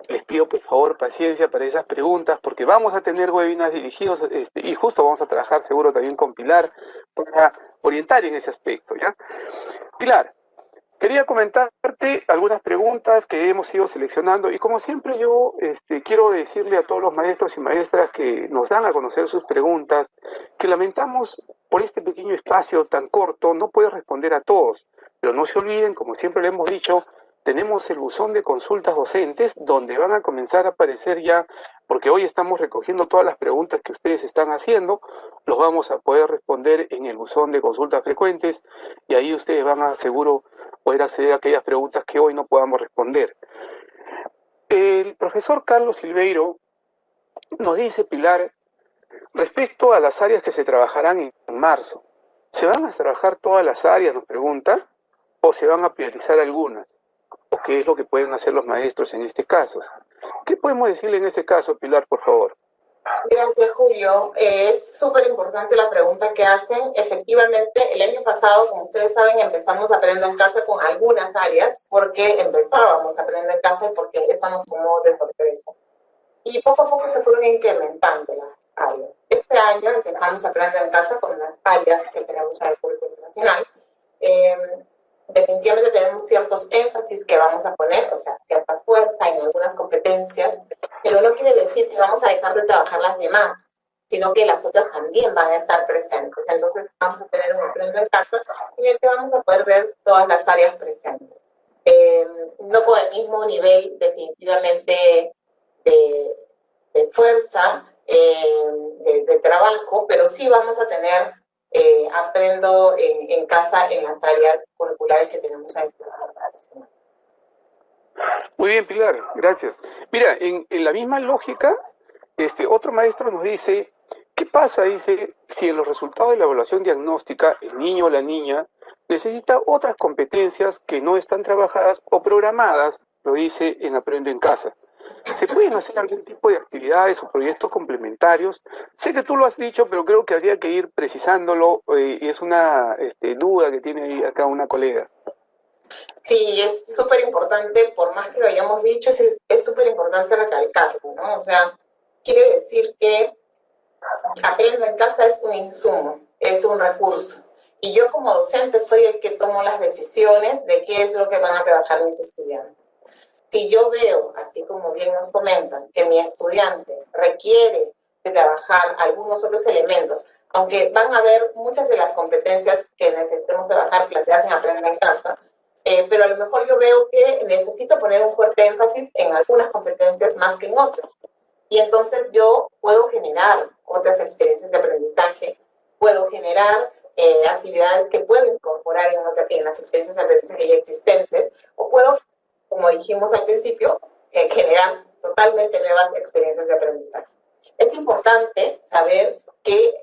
les pido por favor paciencia para esas preguntas, porque vamos a tener webinars dirigidos y justo vamos a trabajar seguro también con Pilar para orientar en ese aspecto, ¿ya? Pilar, quería comentarte algunas preguntas que hemos ido seleccionando, y como siempre yo quiero decirle a todos los maestros y maestras que nos dan a conocer sus preguntas, que lamentamos por este pequeño espacio tan corto no puede responder a todos, pero no se olviden, como siempre le hemos dicho, tenemos el buzón de consultas docentes donde van a comenzar a aparecer ya, porque hoy estamos recogiendo todas las preguntas que ustedes están haciendo, los vamos a poder responder en el buzón de consultas frecuentes, y ahí ustedes van a seguro poder acceder a aquellas preguntas que hoy no podamos responder. El profesor Carlos Silveiro nos dice, Pilar, respecto a las áreas que se trabajarán en marzo, ¿se van a trabajar todas las áreas, nos pregunta, o se van a priorizar algunas? ¿O qué es lo que pueden hacer los maestros en este caso? ¿Qué podemos decirle en ese caso, Pilar, por favor? Gracias, Julio. Es súper importante la pregunta que hacen. Efectivamente, el año pasado, como ustedes saben, empezamos Aprendo en Casa con algunas áreas, porque empezábamos Aprendo en Casa y porque eso nos tomó de sorpresa. Y poco a poco se fueron incrementando las áreas. Este año empezamos Aprendo en Casa con las áreas que tenemos en el currículo nacional. Definitivamente tenemos ciertos énfasis que vamos a poner, o sea, cierta fuerza en algunas competencias, pero no quiere decir que vamos a dejar de trabajar las demás, sino que las otras también van a estar presentes. Entonces vamos a tener un Aprendo en Casa en el que vamos a poder ver todas las áreas presentes. No con el mismo nivel, definitivamente, de fuerza, de trabajo, pero sí vamos a tener Aprendo en Casa en las áreas curriculares que tenemos en el programa nacional. Muy bien, Pilar, gracias. Mira, en la misma lógica, otro maestro nos dice, ¿qué pasa? Dice, si en los resultados de la evaluación diagnóstica el niño o la niña necesita otras competencias que no están trabajadas o programadas, lo dice en Aprendo en Casa. ¿Se pueden hacer algún tipo de actividades o proyectos complementarios? Sé que tú lo has dicho, pero creo que habría que ir precisándolo, y es una duda que tiene ahí acá una colega. Sí, es súper importante, por más que lo hayamos dicho, es súper importante recalcarlo, ¿no? O sea, quiere decir que Aprendo en Casa es un insumo, es un recurso. Y yo como docente soy el que tomo las decisiones de qué es lo que van a trabajar mis estudiantes. Si yo veo, así como bien nos comentan, que mi estudiante requiere de trabajar algunos otros elementos, aunque van a haber muchas de las competencias que necesitemos trabajar planteadas en Aprender en Casa, pero a lo mejor yo veo que necesito poner un fuerte énfasis en algunas competencias más que en otras. Y entonces yo puedo generar otras experiencias de aprendizaje, puedo generar actividades que puedo incorporar en las experiencias de aprendizaje ya existentes, o puedo, como dijimos al principio, generar totalmente nuevas experiencias de aprendizaje. Es importante saber que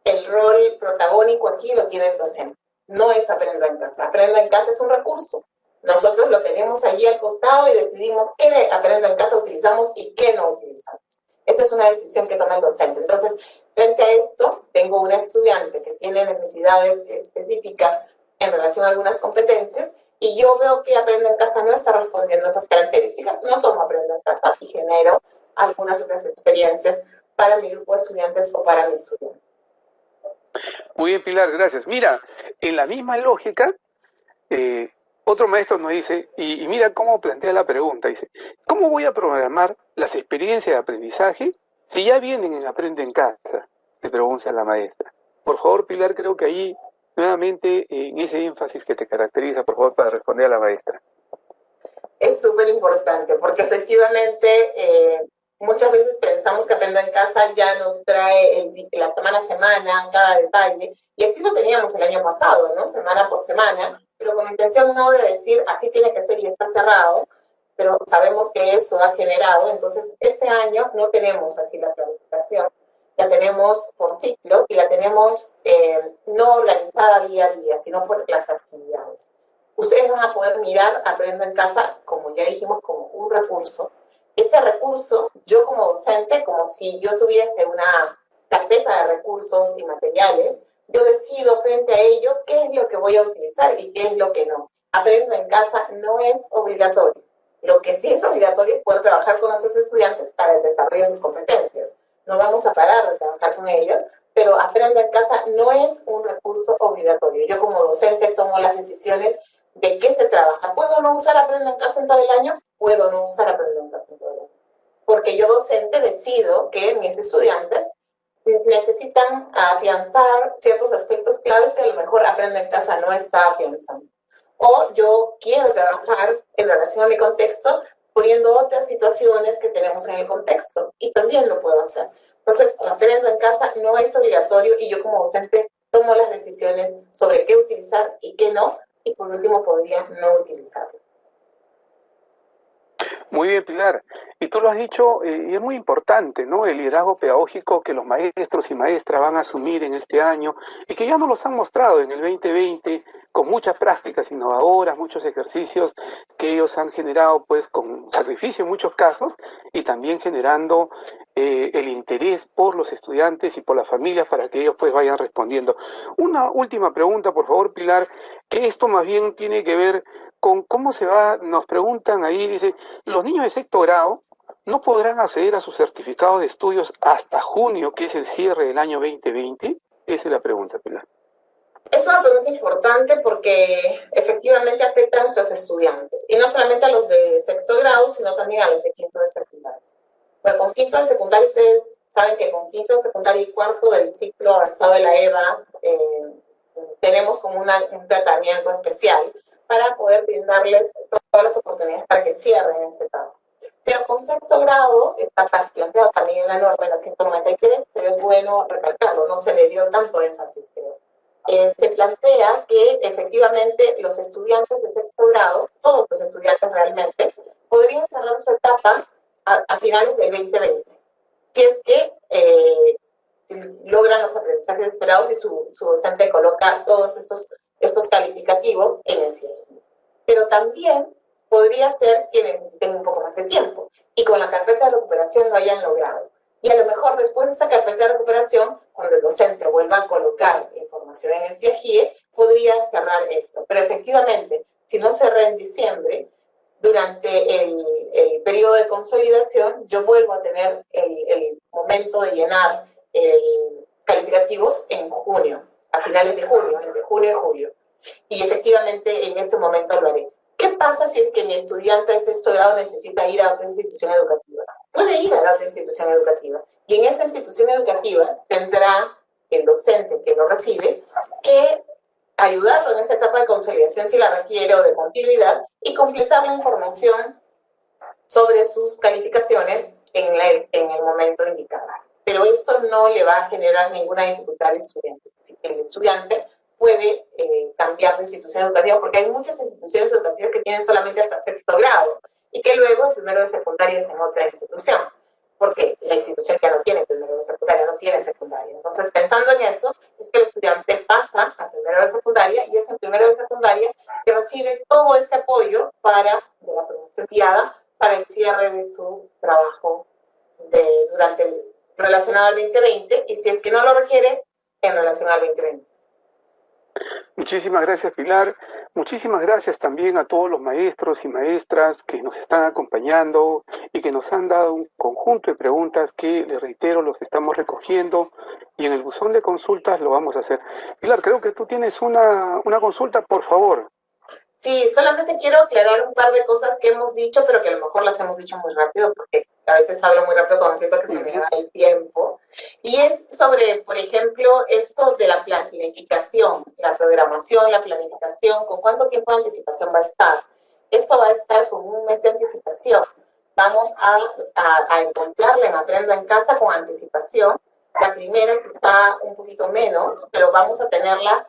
el rol protagónico aquí lo tiene el docente. No es Aprenda en Casa. Aprenda en Casa es un recurso. Nosotros lo tenemos allí al costado y decidimos qué de Aprenda en Casa utilizamos y qué no utilizamos. Esta es una decisión que toma el docente. Entonces, frente a esto, tengo una estudiante que tiene necesidades específicas en relación a algunas competencias y yo veo que Aprenda en Casa no está respondiendo a esas características, no tomo Aprenda en Casa y genero algunas otras experiencias para mi grupo de estudiantes o para mi estudiante. Muy bien, Pilar, gracias. Mira, en la misma lógica, otro maestro nos dice, y mira cómo plantea la pregunta, dice, ¿cómo voy a programar las experiencias de aprendizaje si ya vienen en Aprende en Casa? Le pregunta la maestra. Por favor, Pilar, creo que ahí, nuevamente, en ese énfasis que te caracteriza, por favor, para responder a la maestra. Es súper importante, porque efectivamente muchas veces pensamos que Aprendo en Casa ya nos trae la semana a semana, cada detalle, y así lo teníamos el año pasado, ¿no? Semana por semana, pero con la intención no de decir así tiene que ser y está cerrado, pero sabemos que eso ha generado, entonces este año no tenemos así la planificación, la tenemos por ciclo y la tenemos no organizada día a día, sino por las actividades. Ustedes van a poder mirar Aprendo en Casa, como ya dijimos, como un recurso. Ese recurso, yo como docente, como si yo tuviese una carpeta de recursos y materiales, yo decido frente a ello qué es lo que voy a utilizar y qué es lo que no. Aprendo en Casa no es obligatorio. Lo que sí es obligatorio es poder trabajar con nuestros estudiantes para el desarrollo de sus competencias. No vamos a parar de trabajar con ellos, pero Aprendo en Casa no es un recurso obligatorio. Yo como docente tomo las decisiones de qué se trabaja. ¿Puedo no usar Aprendo en Casa en todo el año? Puedo no usar Aprendo en Casa en todo el año. Porque yo docente decido que mis estudiantes necesitan afianzar ciertos aspectos claves que a lo mejor Aprendo en Casa no está afianzando. O yo quiero trabajar en relación a mi contexto poniendo otras situaciones que tenemos en el contexto y también lo puedo hacer. Entonces, Aprendo en Casa no es obligatorio y yo como docente tomo las decisiones sobre qué utilizar y qué no, y por último podría no utilizarlo. Muy bien, Pilar. Y tú lo has dicho, y es muy importante, ¿no? El liderazgo pedagógico que los maestros y maestras van a asumir en este año y que ya nos los han mostrado en el 2020 con muchas prácticas innovadoras, muchos ejercicios que ellos han generado pues con sacrificio en muchos casos y también generando el interés por los estudiantes y por las familias para que ellos pues vayan respondiendo. Una última pregunta, por favor, Pilar, que esto más bien tiene que ver con cómo se va, nos preguntan ahí, dice, los niños de sexto grado no podrán acceder a su certificado de estudios hasta junio, que es el cierre del año 2020. Esa es la pregunta, Pilar. Es una pregunta importante porque efectivamente afecta a nuestros estudiantes, y no solamente a los de sexto grado, sino también a los de quinto de secundaria. Pero con quinto de secundaria, ustedes saben que con quinto de secundaria y cuarto del ciclo avanzado de la EVA, tenemos como un tratamiento especial para poder brindarles todas las oportunidades para que cierren esta etapa. Pero con sexto grado está planteado también en la norma, en la 193, pero es bueno recalcarlo, no se le dio tanto énfasis, creo. Se plantea que efectivamente los estudiantes de sexto grado, todos los estudiantes realmente, podrían cerrar su etapa a finales del 2020, si es que logran los aprendizajes esperados y su docente coloca todos estos calificativos en el CIEGI. Pero también podría ser que necesiten un poco más de tiempo y con la carpeta de recuperación lo hayan logrado. Y a lo mejor después de esa carpeta de recuperación, cuando el docente vuelva a colocar información en el CIEGI, podría cerrar esto. Pero efectivamente, si no cerré en diciembre, durante el periodo de consolidación, yo vuelvo a tener el momento de llenar calificativos en junio, a finales de junio, entre junio y julio. Y efectivamente en ese momento lo haré. ¿Qué pasa si es que mi estudiante de sexto grado necesita ir a otra institución educativa? Puede ir a la otra institución educativa y en esa institución educativa tendrá el docente que lo recibe que ayudarlo en esa etapa de consolidación si la requiere o de continuidad y completar la información sobre sus calificaciones en el momento indicado. Pero esto no le va a generar ninguna dificultad al estudiante. El estudiante puede cambiar de institución educativa porque hay muchas instituciones educativas que tienen solamente hasta sexto grado y que luego el primero de secundaria es en otra institución, porque la institución ya no tiene primero de secundaria, no tiene secundaria. Entonces, pensando en eso, es que el estudiante pasa a primero de secundaria y es en primero de secundaria que recibe todo este apoyo de la promoción guiada para el cierre de su trabajo relacionado al 2020 y si es que no lo requiere, en relación al 2020. Muchísimas gracias, Pilar. Muchísimas gracias también a todos los maestros y maestras que nos están acompañando y que nos han dado un conjunto de preguntas que, les reitero, los estamos recogiendo y en el buzón de consultas lo vamos a hacer. Pilar, creo que tú tienes una consulta, por favor. Sí, solamente quiero aclarar un par de cosas que hemos dicho, pero que a lo mejor las hemos dicho muy rápido, porque a veces hablo muy rápido cuando siento que se me va el tiempo. Y es sobre, por ejemplo, esto de la planificación, la programación, la planificación, ¿con cuánto tiempo de anticipación va a estar? Esto va a estar con un mes de anticipación. Vamos a encontrarla en Aprendo en Casa con anticipación. La primera que está un poquito menos, pero vamos a tenerla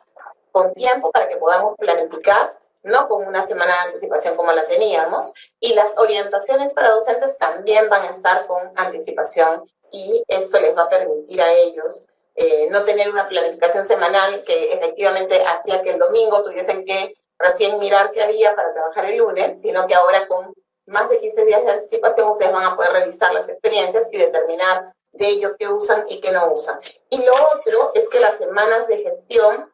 con tiempo para que podamos planificar, no con una semana de anticipación como la teníamos, y las orientaciones para docentes también van a estar con anticipación y esto les va a permitir a ellos no tener una planificación semanal que efectivamente hacía que el domingo tuviesen que recién mirar qué había para trabajar el lunes, sino que ahora con más de 15 días de anticipación ustedes van a poder revisar las experiencias y determinar de ello qué usan y qué no usan. Y lo otro es que las semanas de gestión,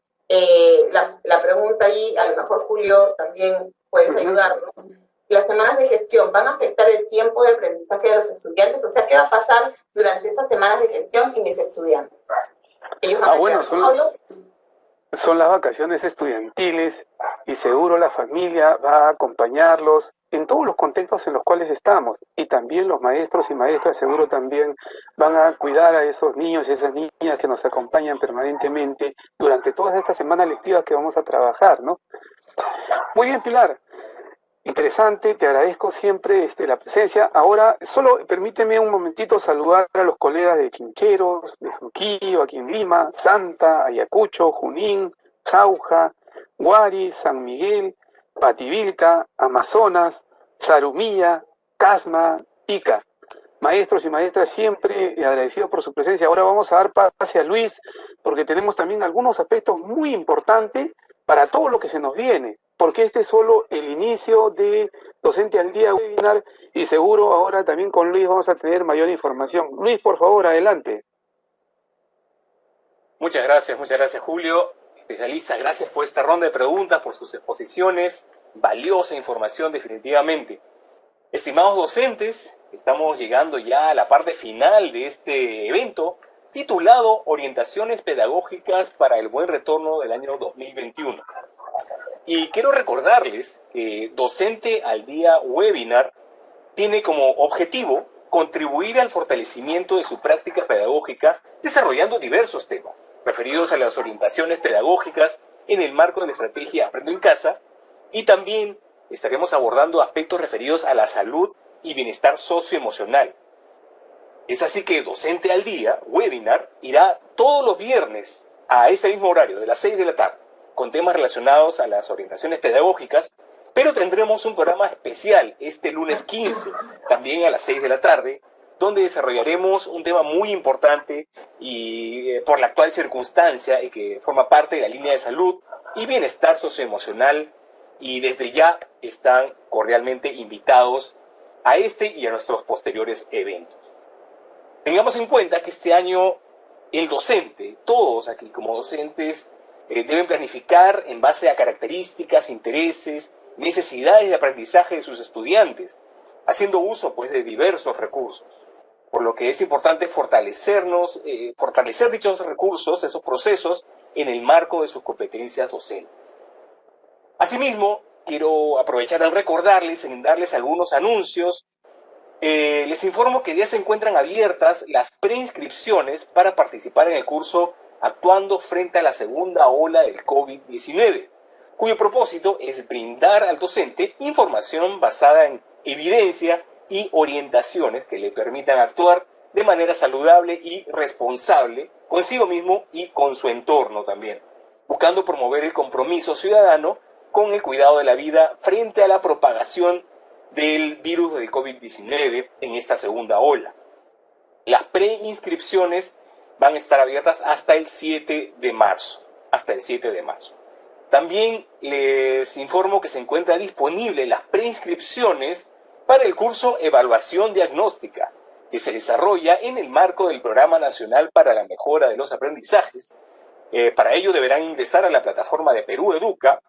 la pregunta ahí, a lo mejor Julio también puedes ayudarnos, las semanas de gestión van a afectar el tiempo de aprendizaje de los estudiantes, o sea, ¿qué va a pasar durante esas semanas de gestión y mis estudiantes? ¿Ellos van a quedar solos? Son las vacaciones estudiantiles y seguro la familia va a acompañarlos en todos los contextos en los cuales estamos y también los maestros y maestras seguro también van a cuidar a esos niños y esas niñas que nos acompañan permanentemente durante todas estas semanas lectivas que vamos a trabajar, ¿no? Muy bien, Pilar. Interesante, te agradezco siempre la presencia. Ahora, solo permíteme un momentito saludar a los colegas de Quincheros, de Surquillo, aquí en Lima, Santa, Ayacucho, Junín, Jauja, Guari, San Miguel, Pativilca, Amazonas, Zarumilla, Casma, Ica. Maestros y maestras, siempre agradecidos por su presencia. Ahora vamos a dar pase a Luis, porque tenemos también algunos aspectos muy importantes para todo lo que se nos viene, porque este es solo el inicio de Docente al Día webinar y seguro ahora también con Luis vamos a tener mayor información. Luis, por favor, adelante. Muchas gracias Julio. Especialistas, gracias por esta ronda de preguntas, por sus exposiciones, valiosa información definitivamente. Estimados docentes, estamos llegando ya a la parte final de este evento titulado Orientaciones Pedagógicas para el Buen Retorno del año 2021. Y quiero recordarles que Docente al Día Webinar tiene como objetivo contribuir al fortalecimiento de su práctica pedagógica desarrollando diversos temas referidos a las orientaciones pedagógicas en el marco de la estrategia Aprendo en Casa y también estaremos abordando aspectos referidos a la salud y bienestar socioemocional. Es así que Docente al Día Webinar irá todos los viernes a este mismo horario de las 6 de la tarde con temas relacionados a las orientaciones pedagógicas, pero tendremos un programa especial este lunes 15, también a las 6 de la tarde, donde desarrollaremos un tema muy importante y por la actual circunstancia y que forma parte de la línea de salud y bienestar socioemocional, y desde ya están cordialmente invitados a este y a nuestros posteriores eventos. Tengamos en cuenta que este año el docente, todos aquí como docentes, deben planificar en base a características, intereses, necesidades de aprendizaje de sus estudiantes, haciendo uso pues de diversos recursos. Por lo que es importante fortalecer dichos recursos, esos procesos, en el marco de sus competencias docentes. Asimismo, quiero aprovechar en recordarles, en darles algunos anuncios. Les informo que ya se encuentran abiertas las preinscripciones para participar en el curso Actuando frente a la segunda ola del COVID-19, cuyo propósito es brindar al docente información basada en evidencia y orientaciones que le permitan actuar de manera saludable y responsable consigo mismo y con su entorno también, buscando promover el compromiso ciudadano con el cuidado de la vida frente a la propagación del virus del COVID-19 en esta segunda ola. Las preinscripciones van a estar abiertas hasta el 7 de marzo. También les informo que se encuentra disponible las preinscripciones para el curso Evaluación Diagnóstica, que se desarrolla en el marco del Programa Nacional para la Mejora de los Aprendizajes. Para ello deberán ingresar a la plataforma de Perú Educa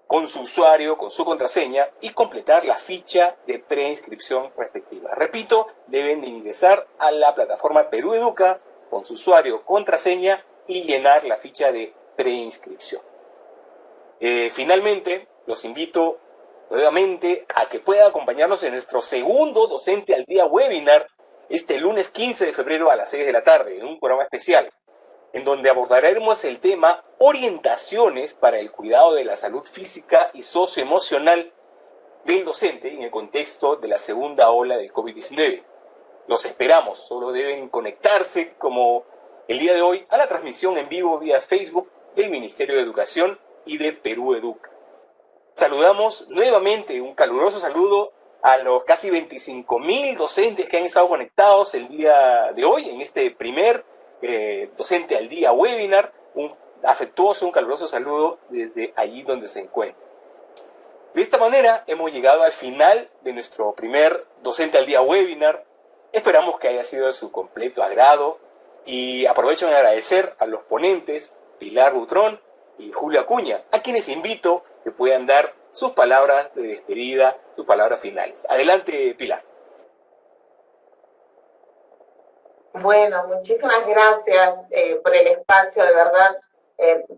con su usuario, con su contraseña y completar la ficha de preinscripción respectiva. Repito, deben ingresar a la plataforma Perú Educa con su usuario, contraseña y llenar la ficha de preinscripción. Finalmente, los invito nuevamente a que puedan acompañarnos en nuestro segundo Docente al Día webinar este lunes 15 de febrero a las 6 de la tarde, en un programa especial, en donde abordaremos el tema orientaciones para el cuidado de la salud física y socioemocional del docente en el contexto de la segunda ola del COVID-19. Los esperamos, solo deben conectarse como el día de hoy a la transmisión en vivo vía Facebook del Ministerio de Educación y de Perú Educa. Saludamos nuevamente, un caluroso saludo a los casi 25.000 docentes que han estado conectados el día de hoy en este primer Docente al Día webinar. Un afectuoso, un caluroso saludo desde allí donde se encuentra. De esta manera hemos llegado al final de nuestro primer Docente al Día webinar. Esperamos que haya sido de su completo agrado y aprovecho en agradecer a los ponentes Pilar Butrón y Julio Acuña, a quienes invito que puedan dar sus palabras de despedida, sus palabras finales. Adelante, Pilar. Bueno, muchísimas gracias por el espacio, de verdad.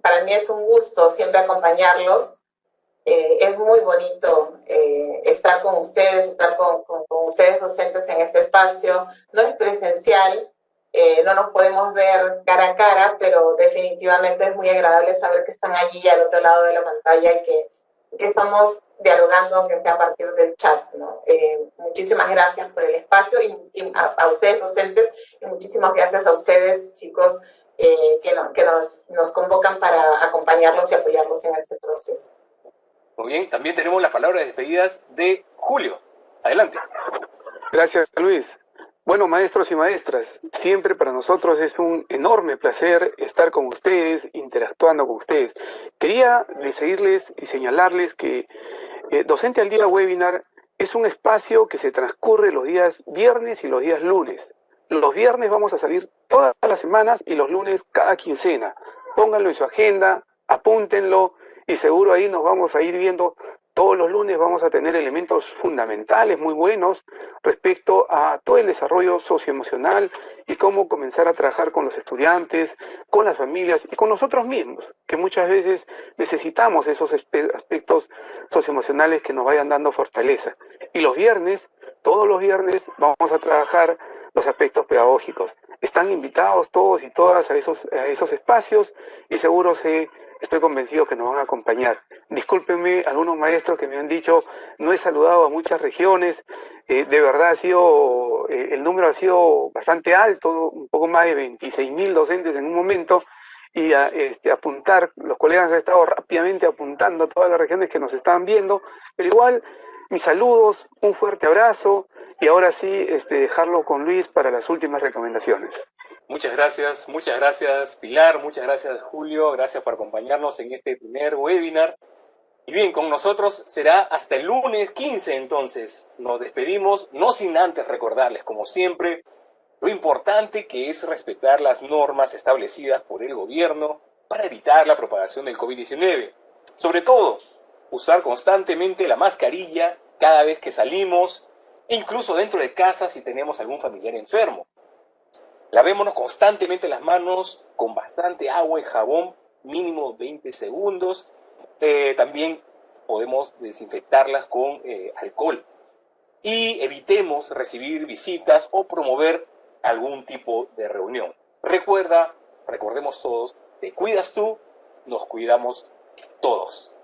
Para mí es un gusto siempre acompañarlos. Es muy bonito estar con ustedes, estar con ustedes docentes en este espacio. No es presencial, no nos podemos ver cara a cara, pero definitivamente es muy agradable saber que están allí al otro lado de la pantalla y que estamos dialogando, aunque sea a partir del chat, ¿no? Muchísimas gracias por el espacio y a ustedes docentes, y muchísimas gracias a ustedes chicos que nos convocan para acompañarlos y apoyarlos en este proceso. Muy bien, también tenemos las palabras de despedidas de Julio. Adelante. Gracias, Luis. Bueno, maestros y maestras, siempre para nosotros es un enorme placer estar con ustedes, interactuando con ustedes. Quería seguirles y señalarles que Docente al Día webinar es un espacio que se transcurre los días viernes y los días lunes. Los viernes vamos a salir todas las semanas y los lunes cada quincena. Pónganlo en su agenda, apúntenlo y seguro ahí nos vamos a ir viendo. Todos los lunes vamos a tener elementos fundamentales muy buenos respecto a todo el desarrollo socioemocional y cómo comenzar a trabajar con los estudiantes, con las familias y con nosotros mismos, que muchas veces necesitamos esos aspectos socioemocionales que nos vayan dando fortaleza. Y los viernes, todos los viernes, vamos a trabajar los aspectos pedagógicos. Están invitados todos y todas a esos espacios y seguro estoy convencido que nos van a acompañar. Discúlpenme algunos maestros que me han dicho, no he saludado a muchas regiones, de verdad el número ha sido bastante alto, un poco más de 26.000 docentes en un momento, y apuntar, los colegas han estado rápidamente apuntando a todas las regiones que nos estaban viendo, pero igual, mis saludos, un fuerte abrazo, y ahora sí, dejarlo con Luis para las últimas recomendaciones. Muchas gracias Pilar, muchas gracias Julio, gracias por acompañarnos en este primer webinar. Y bien, con nosotros será hasta el lunes 15 entonces. Nos despedimos, no sin antes recordarles, como siempre, lo importante que es respetar las normas establecidas por el gobierno para evitar la propagación del COVID-19. Sobre todo, usar constantemente la mascarilla cada vez que salimos, e incluso dentro de casa si tenemos algún familiar enfermo. Lavémonos constantemente las manos con bastante agua y jabón, mínimo 20 segundos. También podemos desinfectarlas con alcohol. Y evitemos recibir visitas o promover algún tipo de reunión. Recordemos todos, te cuidas tú, nos cuidamos todos.